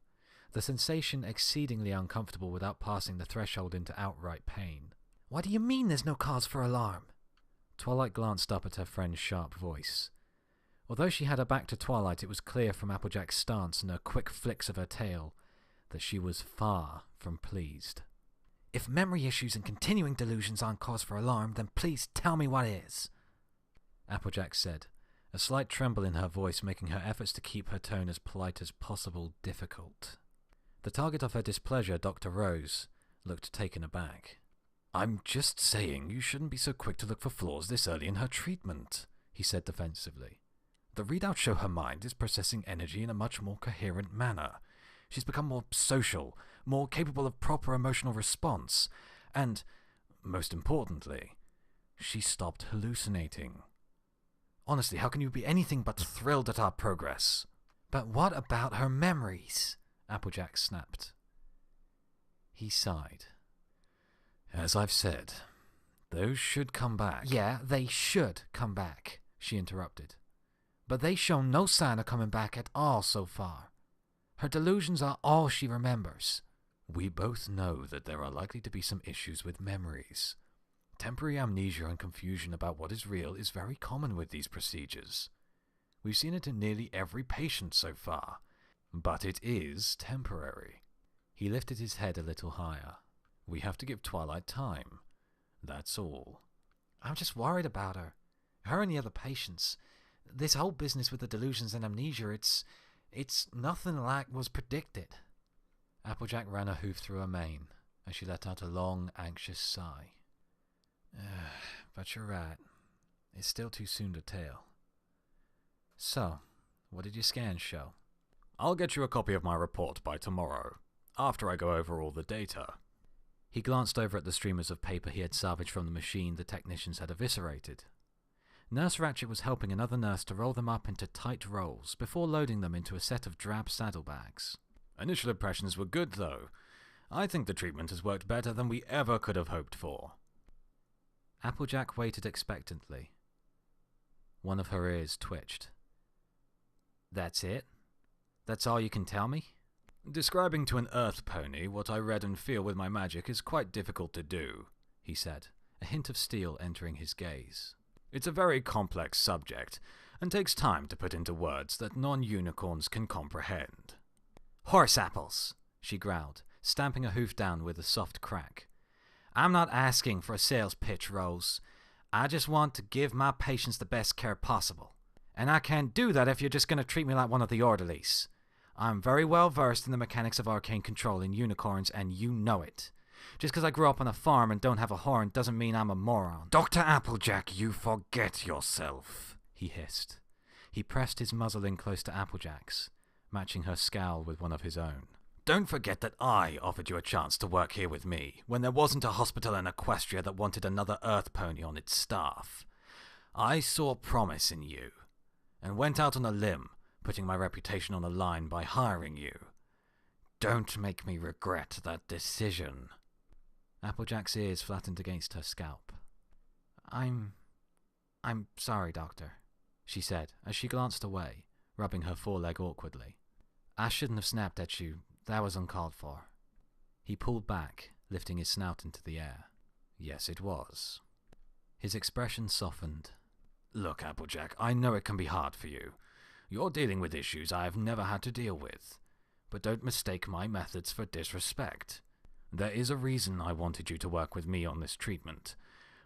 the sensation exceedingly uncomfortable without passing the threshold into outright pain. What do you mean there's no cause for alarm? Twilight glanced up at her friend's sharp voice. Although she had her back to Twilight, it was clear from Applejack's stance and her quick flicks of her tail that she was far from pleased. If memory issues and continuing delusions aren't cause for alarm, then please tell me what is. Applejack said, a slight tremble in her voice making her efforts to keep her tone as polite as possible difficult. The target of her displeasure, Dr. Rose, looked taken aback. I'm just saying you shouldn't be so quick to look for flaws this early in her treatment, he said defensively. The readouts show her mind is processing energy in a much more coherent manner. She's become more social, more capable of proper emotional response, and, most importantly, she stopped hallucinating. Honestly, how can you be anything but thrilled at our progress? But what about her memories? Applejack snapped. He sighed. As I've said, those should come back. Yeah, they should come back, she interrupted. But they show no sign of coming back at all so far. Her delusions are all she remembers. We both know that there are likely to be some issues with memories. Temporary amnesia and confusion about what is real is very common with these procedures. We've seen it in nearly every patient so far, but it is temporary. He lifted his head a little higher. We have to give Twilight time. That's all. I'm just worried about her. Her and the other patients. This whole business with the delusions and amnesia, it's nothing like was predicted. Applejack ran a hoof through her mane as she let out a long, anxious sigh. But you're right. It's still too soon to tell. So, what did your scans show? I'll get you a copy of my report by tomorrow, after I go over all the data. He glanced over at the streamers of paper he had salvaged from the machine the technicians had eviscerated. Nurse Ratchet was helping another nurse to roll them up into tight rolls before loading them into a set of drab saddlebags. Initial impressions were good, though. I think the treatment has worked better than we ever could have hoped for. Applejack waited expectantly. One of her ears twitched. That's it? That's all you can tell me? Describing to an earth pony what I read and feel with my magic is quite difficult to do, he said, a hint of steel entering his gaze. It's a very complex subject, and takes time to put into words that non-unicorns can comprehend. Horse apples, she growled, stamping a hoof down with a soft crack. I'm not asking for a sales pitch, Rose. I just want to give my patients the best care possible. And I can't do that if you're just going to treat me like one of the orderlies. I'm very well versed in the mechanics of arcane control in unicorns, and you know it. Just because I grew up on a farm and don't have a horn doesn't mean I'm a moron. Dr. Applejack, you forget yourself, he hissed. He pressed his muzzle in close to Applejack's, matching her scowl with one of his own. Don't forget that I offered you a chance to work here with me, when there wasn't a hospital in Equestria that wanted another earth pony on its staff. I saw promise in you, and went out on a limb, putting my reputation on the line by hiring you. Don't make me regret that decision. Applejack's ears flattened against her scalp. I'm sorry, Doctor, she said as she glanced away, rubbing her foreleg awkwardly. I shouldn't have snapped at you. That was uncalled for. He pulled back, lifting his snout into the air. Yes, it was. His expression softened. Look, Applejack, I know it can be hard for you. You're dealing with issues I have never had to deal with. But don't mistake my methods for disrespect. There is a reason I wanted you to work with me on this treatment.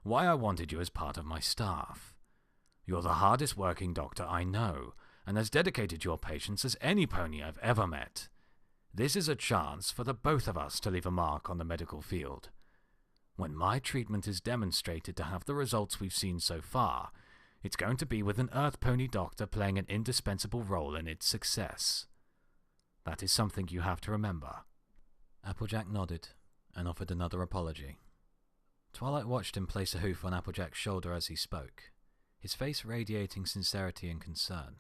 Why I wanted you as part of my staff. You're the hardest working doctor I know, and as dedicated to your patients as any pony I've ever met. This is a chance for the both of us to leave a mark on the medical field. When my treatment is demonstrated to have the results we've seen so far, it's going to be with an earth pony doctor playing an indispensable role in its success. That is something you have to remember. Applejack nodded and offered another apology. Twilight watched him place a hoof on Applejack's shoulder as he spoke, his face radiating sincerity and concern.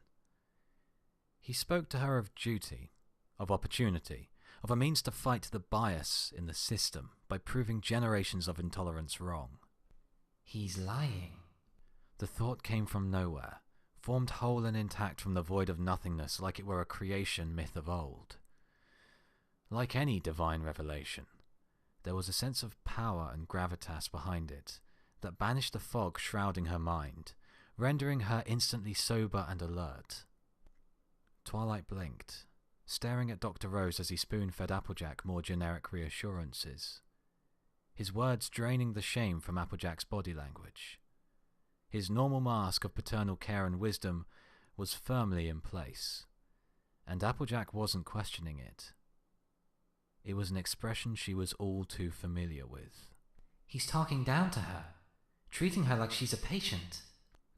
He spoke to her of duty, of opportunity, of a means to fight the bias in the system by proving generations of intolerance wrong. He's lying. The thought came from nowhere, formed whole and intact from the void of nothingness like it were a creation myth of old. Like any divine revelation, there was a sense of power and gravitas behind it that banished the fog shrouding her mind, rendering her instantly sober and alert. Twilight blinked, staring at Dr. Rose as he spoon-fed Applejack more generic reassurances, his words draining the shame from Applejack's body language. His normal mask of paternal care and wisdom was firmly in place, and Applejack wasn't questioning it. It was an expression she was all too familiar with. He's talking down to her, treating her like she's a patient.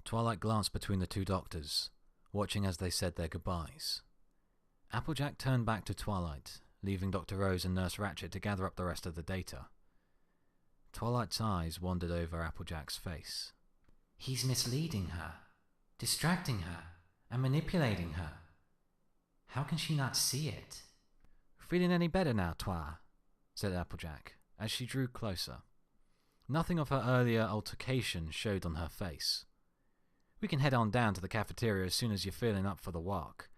Twilight glanced between the two doctors, watching as they said their goodbyes. Applejack turned back to Twilight, leaving Dr. Rose and Nurse Ratchet to gather up the rest of the data. Twilight's eyes wandered over Applejack's face. He's misleading her, distracting her, and manipulating her. How can she not see it? Feeling any better now, Twa? Said Applejack, as she drew closer. Nothing of her earlier altercation showed on her face. We can head on down to the cafeteria as soon as you're feeling up for the walk.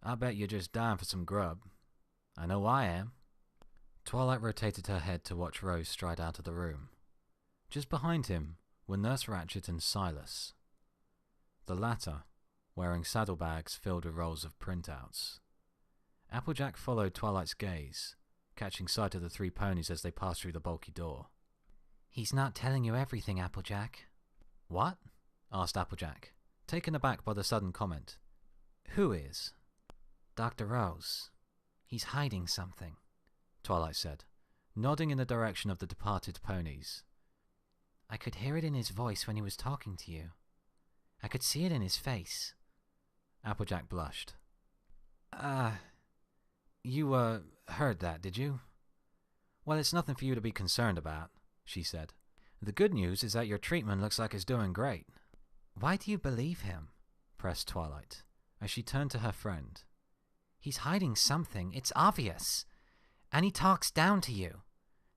I bet you're just dying for some grub. I know I am. Twilight rotated her head to watch Rose stride out of the room. Just behind him were Nurse Ratchet and Silas, the latter wearing saddlebags filled with rolls of printouts. Applejack followed Twilight's gaze, catching sight of the three ponies as they passed through the bulky door. He's not telling you everything, Applejack. What? Asked Applejack, taken aback by the sudden comment. Who is? Dr. Rose. He's hiding something, Twilight said, nodding in the direction of the departed ponies. I could hear it in his voice when he was talking to you. I could see it in his face. Applejack blushed. You, heard that, did you? Well, it's nothing for you to be concerned about, she said. The good news is that your treatment looks like it's doing great. Why do you believe him? Pressed Twilight, as she turned to her friend. He's hiding something, it's obvious. And he talks down to you.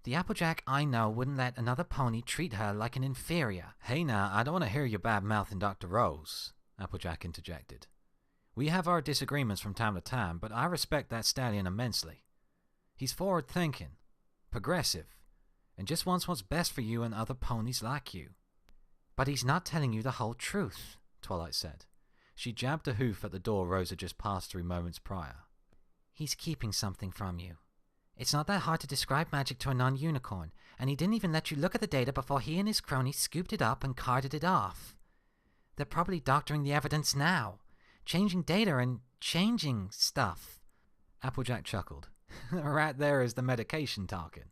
The Applejack I know wouldn't let another pony treat her like an inferior. Hey now, I don't want to hear you bad-mouthing Dr. Rose, Applejack interjected. We have our disagreements from time to time, but I respect that stallion immensely. He's forward-thinking, progressive, and just wants what's best for you and other ponies like you. But he's not telling you the whole truth, Twilight said. She jabbed a hoof at the door Rose had just passed through moments prior. He's keeping something from you. It's not that hard to describe magic to a non-unicorn, and he didn't even let you look at the data before he and his cronies scooped it up and carted it off. They're probably doctoring the evidence now, changing data and changing stuff. Applejack chuckled. Right there is the medication talking.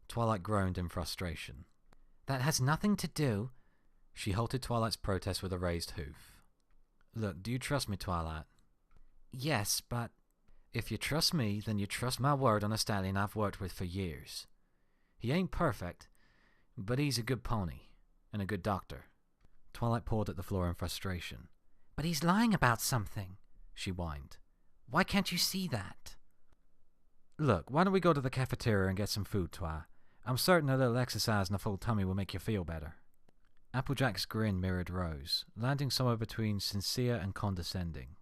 Twilight groaned in frustration. That has nothing to do... She halted Twilight's protest with a raised hoof. Look, do you trust me, Twilight? Yes, but... If you trust me, then you trust my word on a stallion I've worked with for years. He ain't perfect, but he's a good pony, and a good doctor. Twilight pawed at the floor in frustration. But he's lying about something, she whined. Why can't you see that? Look, why don't we go to the cafeteria and get some food, Twi? I'm certain a little exercise and a full tummy will make you feel better. Applejack's grin mirrored Rose, landing somewhere between sincere and condescending.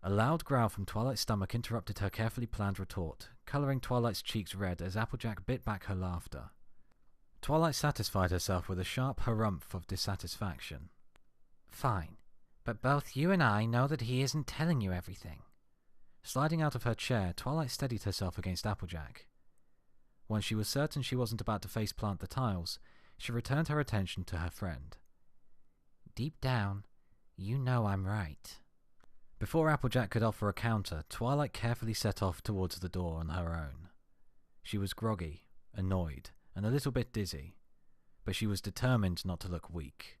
A loud growl from Twilight's stomach interrupted her carefully planned retort, colouring Twilight's cheeks red as Applejack bit back her laughter. Twilight satisfied herself with a sharp harumph of dissatisfaction. Fine, but both you and I know that he isn't telling you everything. Sliding out of her chair, Twilight steadied herself against Applejack. Once she was certain she wasn't about to face-plant the tiles, she returned her attention to her friend. Deep down, you know I'm right. Before Applejack could offer a counter, Twilight carefully set off towards the door on her own. She was groggy, annoyed, and a little bit dizzy, but she was determined not to look weak.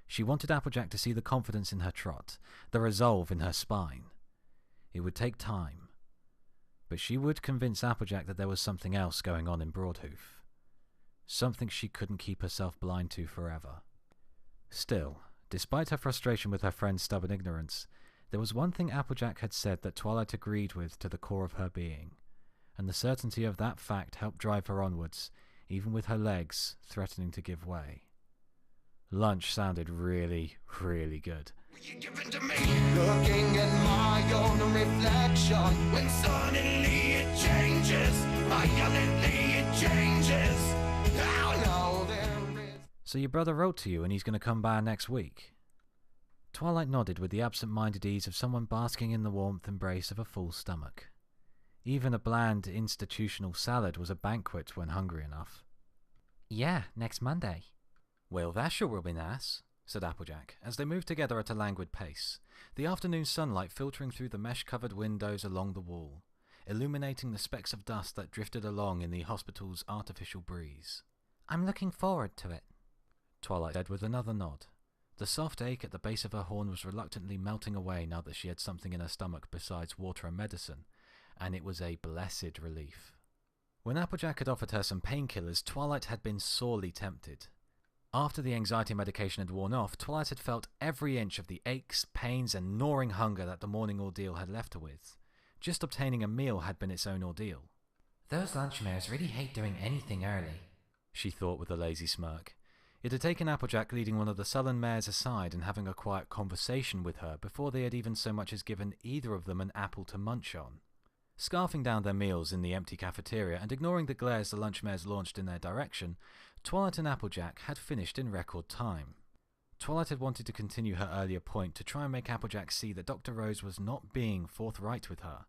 She wanted Applejack to see the confidence in her trot, the resolve in her spine. It would take time, but she would convince Applejack that there was something else going on in Broadhoof. Something she couldn't keep herself blind to forever. Still, despite her frustration with her friend's stubborn ignorance, there was one thing Applejack had said that Twilight agreed with to the core of her being, and the certainty of that fact helped drive her onwards, even with her legs threatening to give way. Lunch sounded really, really good. You give it to me, looking at my own reflection, when suddenly it changes, violently it changes. Oh no, there is... So your brother wrote to you and he's going to come by next week? Twilight nodded with the absent-minded ease of someone basking in the warmth embrace of a full stomach. Even a bland, institutional salad was a banquet when hungry enough. Yeah, next Monday. Well, that sure will be nice, said Applejack, as they moved together at a languid pace, the afternoon sunlight filtering through the mesh-covered windows along the wall, illuminating the specks of dust that drifted along in the hospital's artificial breeze. I'm looking forward to it, Twilight said with another nod. The soft ache at the base of her horn was reluctantly melting away now that she had something in her stomach besides water and medicine, and it was a blessed relief. When Applejack had offered her some painkillers, Twilight had been sorely tempted. After the anxiety medication had worn off, Twilight had felt every inch of the aches, pains, and gnawing hunger that the morning ordeal had left her with. Just obtaining a meal had been its own ordeal. Those lunch mares really hate doing anything early, she thought with a lazy smirk. It had taken Applejack leading one of the sullen mares aside and having a quiet conversation with her before they had even so much as given either of them an apple to munch on. Scarfing down their meals in the empty cafeteria and ignoring the glares the lunch mares launched in their direction, Twilight and Applejack had finished in record time. Twilight had wanted to continue her earlier point to try and make Applejack see that Dr. Rose was not being forthright with her,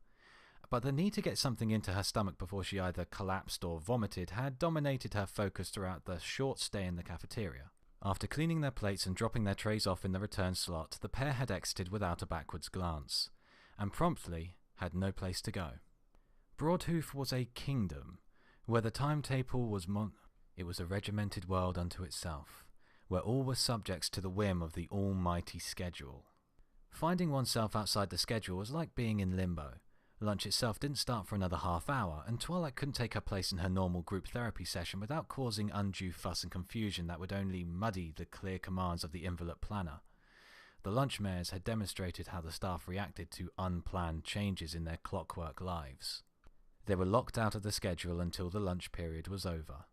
but the need to get something into her stomach before she either collapsed or vomited had dominated her focus throughout the short stay in the cafeteria. After cleaning their plates and dropping their trays off in the return slot, the pair had exited without a backwards glance, and promptly had no place to go. Broadhoof was a kingdom, where the timetable was it was a regimented world unto itself, where all were subjects to the whim of the almighty schedule. Finding oneself outside the schedule was like being in limbo. Lunch itself didn't start for another half hour, and Twilight couldn't take her place in her normal group therapy session without causing undue fuss and confusion that would only muddy the clear commands of the envelope planner. The lunch mares had demonstrated how the staff reacted to unplanned changes in their clockwork lives. They were locked out of the schedule until the lunch period was over,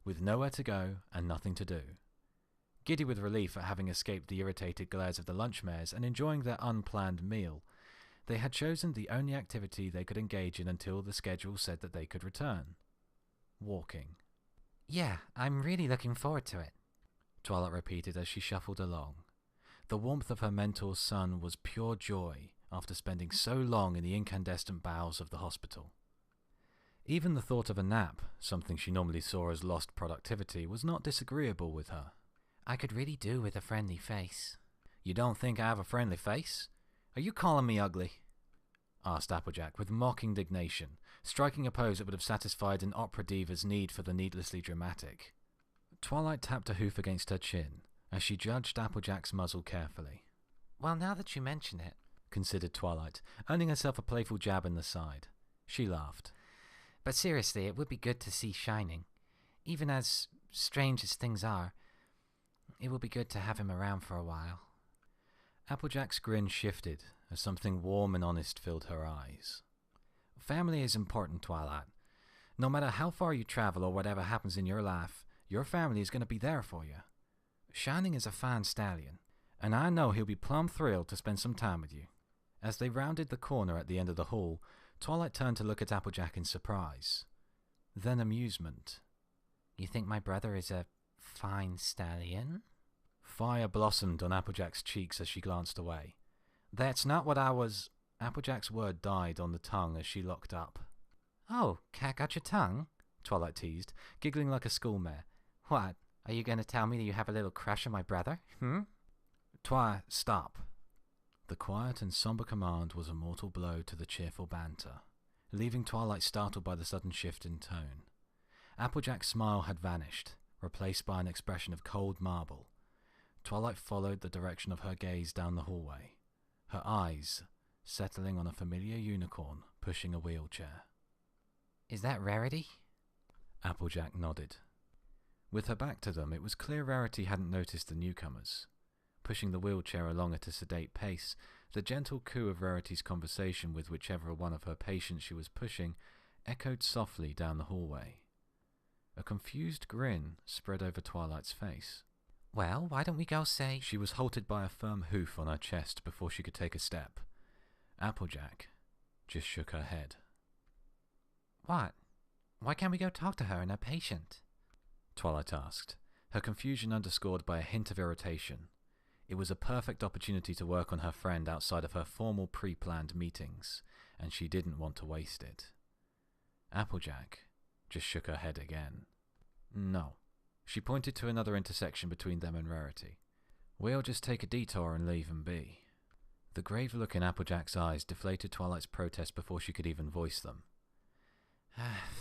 with nowhere to go and nothing to do. Giddy with relief at having escaped the irritated glares of the lunch mares and enjoying their unplanned meal, they had chosen the only activity they could engage in until the schedule said that they could return. Walking. Yeah, I'm really looking forward to it, Twilight repeated as she shuffled along. The warmth of her mentor's sun was pure joy after spending so long in the incandescent bowels of the hospital. Even the thought of a nap, something she normally saw as lost productivity, was not disagreeable with her. I could really do with a friendly face. You don't think I have a friendly face? Are you calling me ugly? Asked Applejack with mock indignation, striking a pose that would have satisfied an opera diva's need for the needlessly dramatic. Twilight tapped a hoof against her chin, as she judged Applejack's muzzle carefully. Well, now that you mention it, considered Twilight, earning herself a playful jab in the side. She laughed. But seriously, it would be good to see Shining. Even as strange as things are, it will be good to have him around for a while. Applejack's grin shifted as something warm and honest filled her eyes. Family is important, Twilight. No matter how far you travel or whatever happens in your life, your family is going to be there for you. Shining is a fine stallion, and I know he'll be plumb thrilled to spend some time with you. As they rounded the corner at the end of the hall, Twilight turned to look at Applejack in surprise, then amusement. You think my brother is a fine stallion? Fire blossomed on Applejack's cheeks as she glanced away. That's not what I was... Applejack's word died on the tongue as she looked up. Oh, cat got your tongue? Twilight teased, giggling like a schoolmare. What? Are you going to tell me that you have a little crush on my brother? Stop. The quiet and somber command was a mortal blow to the cheerful banter, leaving Twilight startled by the sudden shift in tone. Applejack's smile had vanished, replaced by an expression of cold marble. Twilight followed the direction of her gaze down the hallway, her eyes settling on a familiar unicorn pushing a wheelchair. Is that Rarity? Applejack nodded. With her back to them, it was clear Rarity hadn't noticed the newcomers. Pushing the wheelchair along at a sedate pace, the gentle coo of Rarity's conversation with whichever one of her patients she was pushing echoed softly down the hallway. A confused grin spread over Twilight's face. Well, why don't we go say... She was halted by a firm hoof on her chest before she could take a step. Applejack just shook her head. What? Why can't we go talk to her and her patient? Twilight asked, her confusion underscored by a hint of irritation. It was a perfect opportunity to work on her friend outside of her formal pre-planned meetings, and she didn't want to waste it. Applejack just shook her head again. No. She pointed to another intersection between them and Rarity. We'll just take a detour and leave him be. The grave look in Applejack's eyes deflated Twilight's protest before she could even voice them.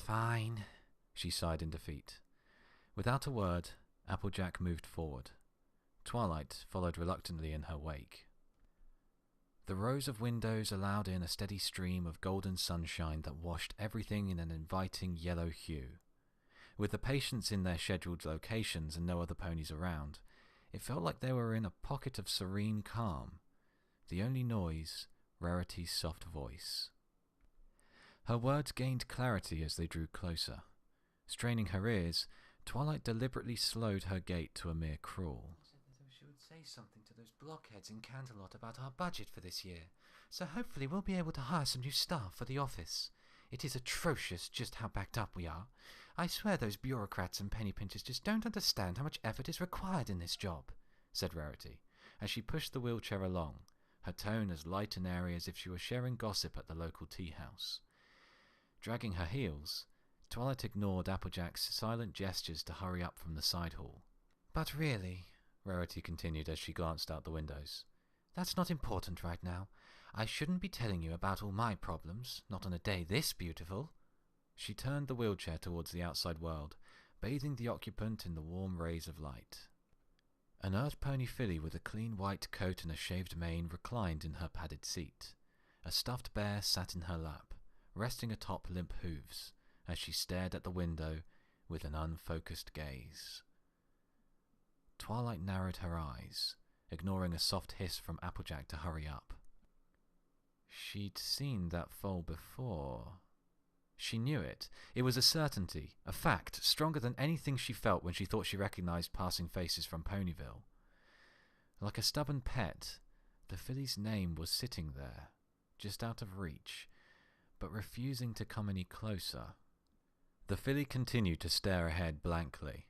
Fine, she sighed in defeat. Without a word, Applejack moved forward. Twilight followed reluctantly in her wake. The rows of windows allowed in a steady stream of golden sunshine that washed everything in an inviting yellow hue. With the patients in their scheduled locations and no other ponies around, it felt like they were in a pocket of serene calm. The only noise, Rarity's soft voice. Her words gained clarity as they drew closer. Straining her ears, Twilight deliberately slowed her gait to a mere crawl. She would say something to those blockheads in Canterlot about our budget for this year, so hopefully we'll be able to hire some new staff for the office. It is atrocious just how backed up we are. I swear those bureaucrats and penny pinchers just don't understand how much effort is required in this job, said Rarity, as she pushed the wheelchair along, her tone as light and airy as if she were sharing gossip at the local tea house. Dragging her heels, Twilight ignored Applejack's silent gestures to hurry up from the side hall. But really, Rarity continued as she glanced out the windows. That's not important right now. I shouldn't be telling you about all my problems, not on a day this beautiful. She turned the wheelchair towards the outside world, bathing the occupant in the warm rays of light. An earth pony filly with a clean white coat and a shaved mane reclined in her padded seat. A stuffed bear sat in her lap, resting atop limp hooves, as she stared at the window with an unfocused gaze. Twilight narrowed her eyes, ignoring a soft hiss from Applejack to hurry up. She'd seen that foal before. She knew it. It was a certainty, a fact, stronger than anything she felt when she thought she recognized passing faces from Ponyville. Like a stubborn pet, the filly's name was sitting there, just out of reach, but refusing to come any closer. The filly continued to stare ahead blankly,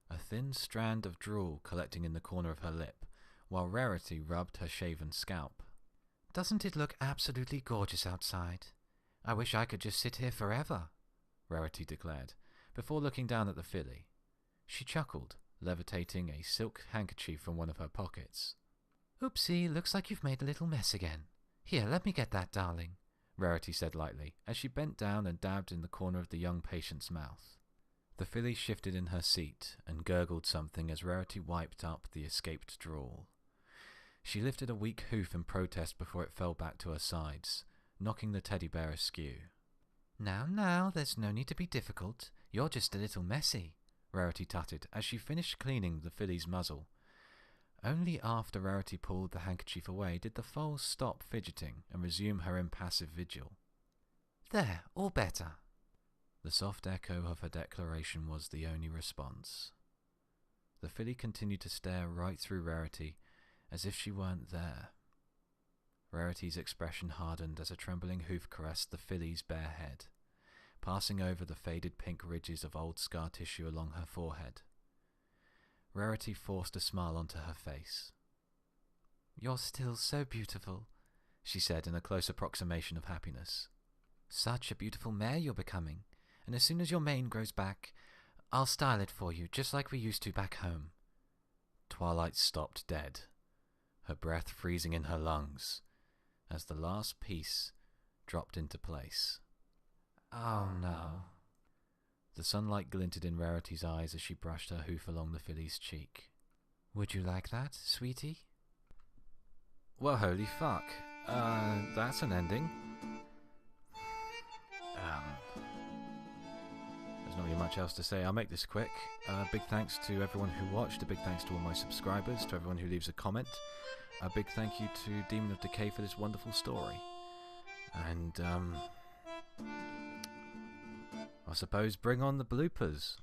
a thin strand of drool collecting in the corner of her lip, while Rarity rubbed her shaven scalp. Doesn't it look absolutely gorgeous outside? I wish I could just sit here forever, Rarity declared, before looking down at the filly. She chuckled, levitating a silk handkerchief from one of her pockets. Oopsie, looks like you've made a little mess again. Here, let me get that, darling, Rarity said lightly, as she bent down and dabbed in the corner of the young patient's mouth. The filly shifted in her seat and gurgled something as Rarity wiped up the escaped drool. She lifted a weak hoof in protest before it fell back to her sides, knocking the teddy bear askew. Now, there's no need to be difficult. You're just a little messy, Rarity tutted as she finished cleaning the filly's muzzle. Only after Rarity pulled the handkerchief away did the foal stop fidgeting and resume her impassive vigil. There, all better. The soft echo of her declaration was the only response. The filly continued to stare right through Rarity, as if she weren't there. Rarity's expression hardened as a trembling hoof caressed the filly's bare head, passing over the faded pink ridges of old scar tissue along her forehead. Rarity forced a smile onto her face. You're still so beautiful, she said in a close approximation of happiness. Such a beautiful mare you're becoming, and as soon as your mane grows back, I'll style it for you, just like we used to back home. Twilight stopped dead, her breath freezing in her lungs, as the last piece dropped into place. Oh no. The sunlight glinted in Rarity's eyes as she brushed her hoof along the filly's cheek. Would you like that, sweetie? Well, holy fuck. That's an ending. There's not really much else to say. I'll make this quick. Big thanks to everyone who watched. A big thanks to all my subscribers, to everyone who leaves a comment. A big thank you to Demon of Decay for this wonderful story. And, I suppose bring on the bloopers.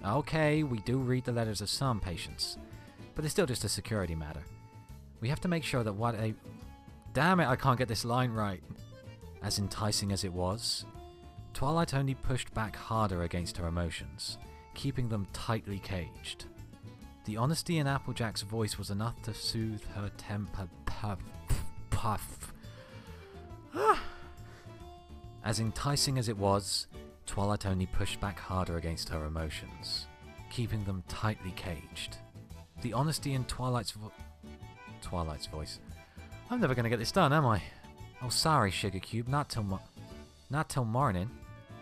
Okay, we do read the letters of some patients, but it's still just a security matter. We have to make sure that what a... Damn it, I can't get this line right. As enticing as it was, Twilight only pushed back harder against her emotions, keeping them tightly caged. The honesty in Applejack's voice was enough to soothe her temper. Puff. As enticing as it was, Twilight only pushed back harder against her emotions, keeping them tightly caged. The honesty in Twilight's voice. I'm never going to get this done, am I? Oh, sorry, Sugar Cube, not till morning.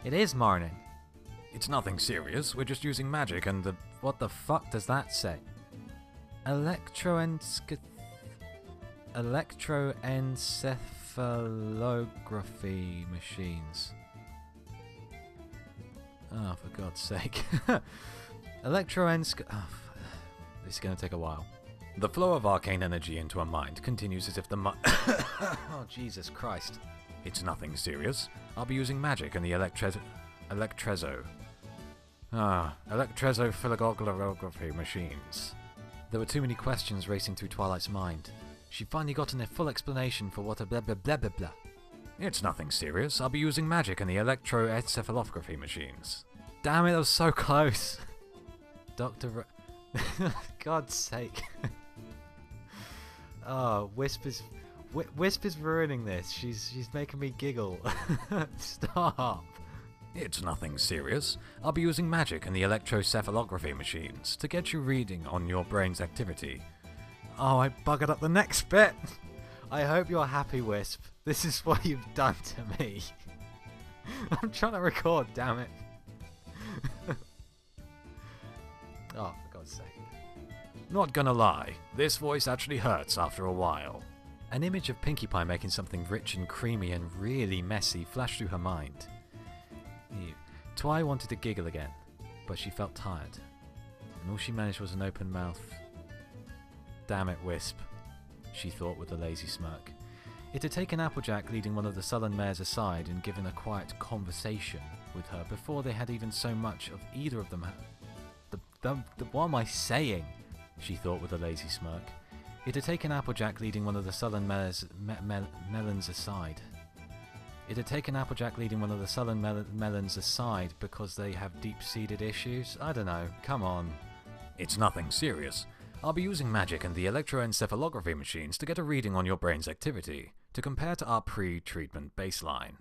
It is morning. It's nothing serious, we're just using magic and the... What the fuck does that say? Electroencephalography machines. Oh, for God's sake. This is going to take a while. The flow of arcane energy into a mind continues as if the Oh, Jesus Christ. It's nothing serious. I'll be using magic and the electroencephalography machines. There were too many questions racing through Twilight's mind. She finally got a full explanation for what a blah blah blah blah blah. It's nothing serious. I'll be using magic and the electroencephalography machines. Damn it, that was so close. God's sake. Oh, Wisp is ruining this. She's making me giggle. Stop. It's nothing serious. I'll be using magic and the electrocephalography machines to get you reading on your brain's activity. Oh, I buggered up the next bit. I hope you're happy, Wisp. This is what you've done to me. I'm trying to record, damn it. Oh, for God's sake. Not gonna lie, this voice actually hurts after a while. An image of Pinkie Pie making something rich and creamy and really messy flashed through her mind. Ew. Twi wanted to giggle again, but she felt tired, and all she managed was an open mouth. Damn it, Wisp, she thought with a lazy smirk. It had taken Applejack leading one of the sullen mares aside and given a quiet conversation with her before they had even so much of either of them. What am I saying? She thought with a lazy smirk. It had taken Applejack leading one of the sullen melons aside. It had taken Applejack leading one of the sullen melons aside because they have deep-seated issues? I don't know, come on. It's nothing serious. I'll be using magic and the electroencephalography machines to get a reading on your brain's activity, to compare to our pre-treatment baseline,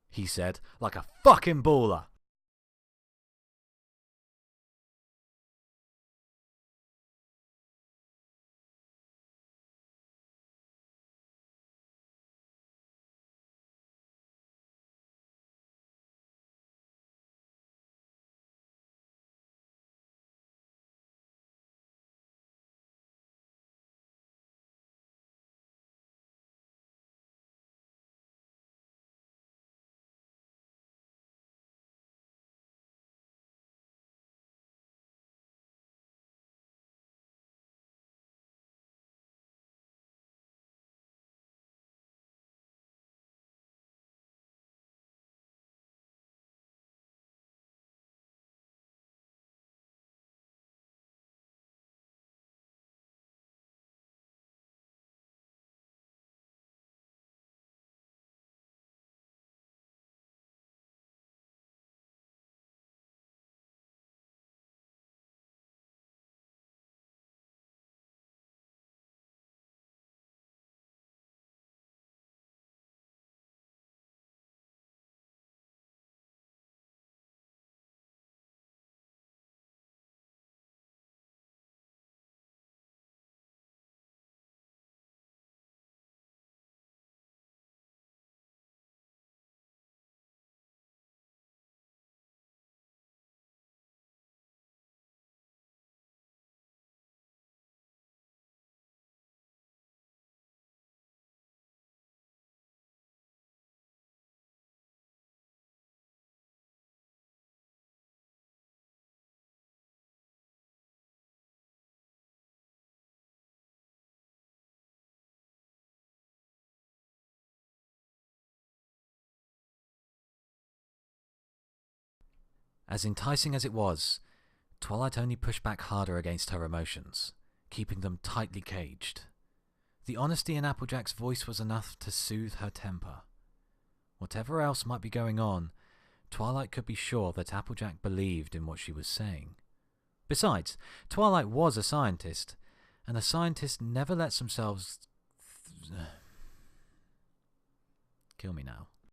he said, like a fucking baller. As enticing as it was, Twilight only pushed back harder against her emotions, keeping them tightly caged. The honesty in Applejack's voice was enough to soothe her temper. Whatever else might be going on, Twilight could be sure that Applejack believed in what she was saying. Besides, Twilight was a scientist, and a scientist never lets themselves... Kill me now.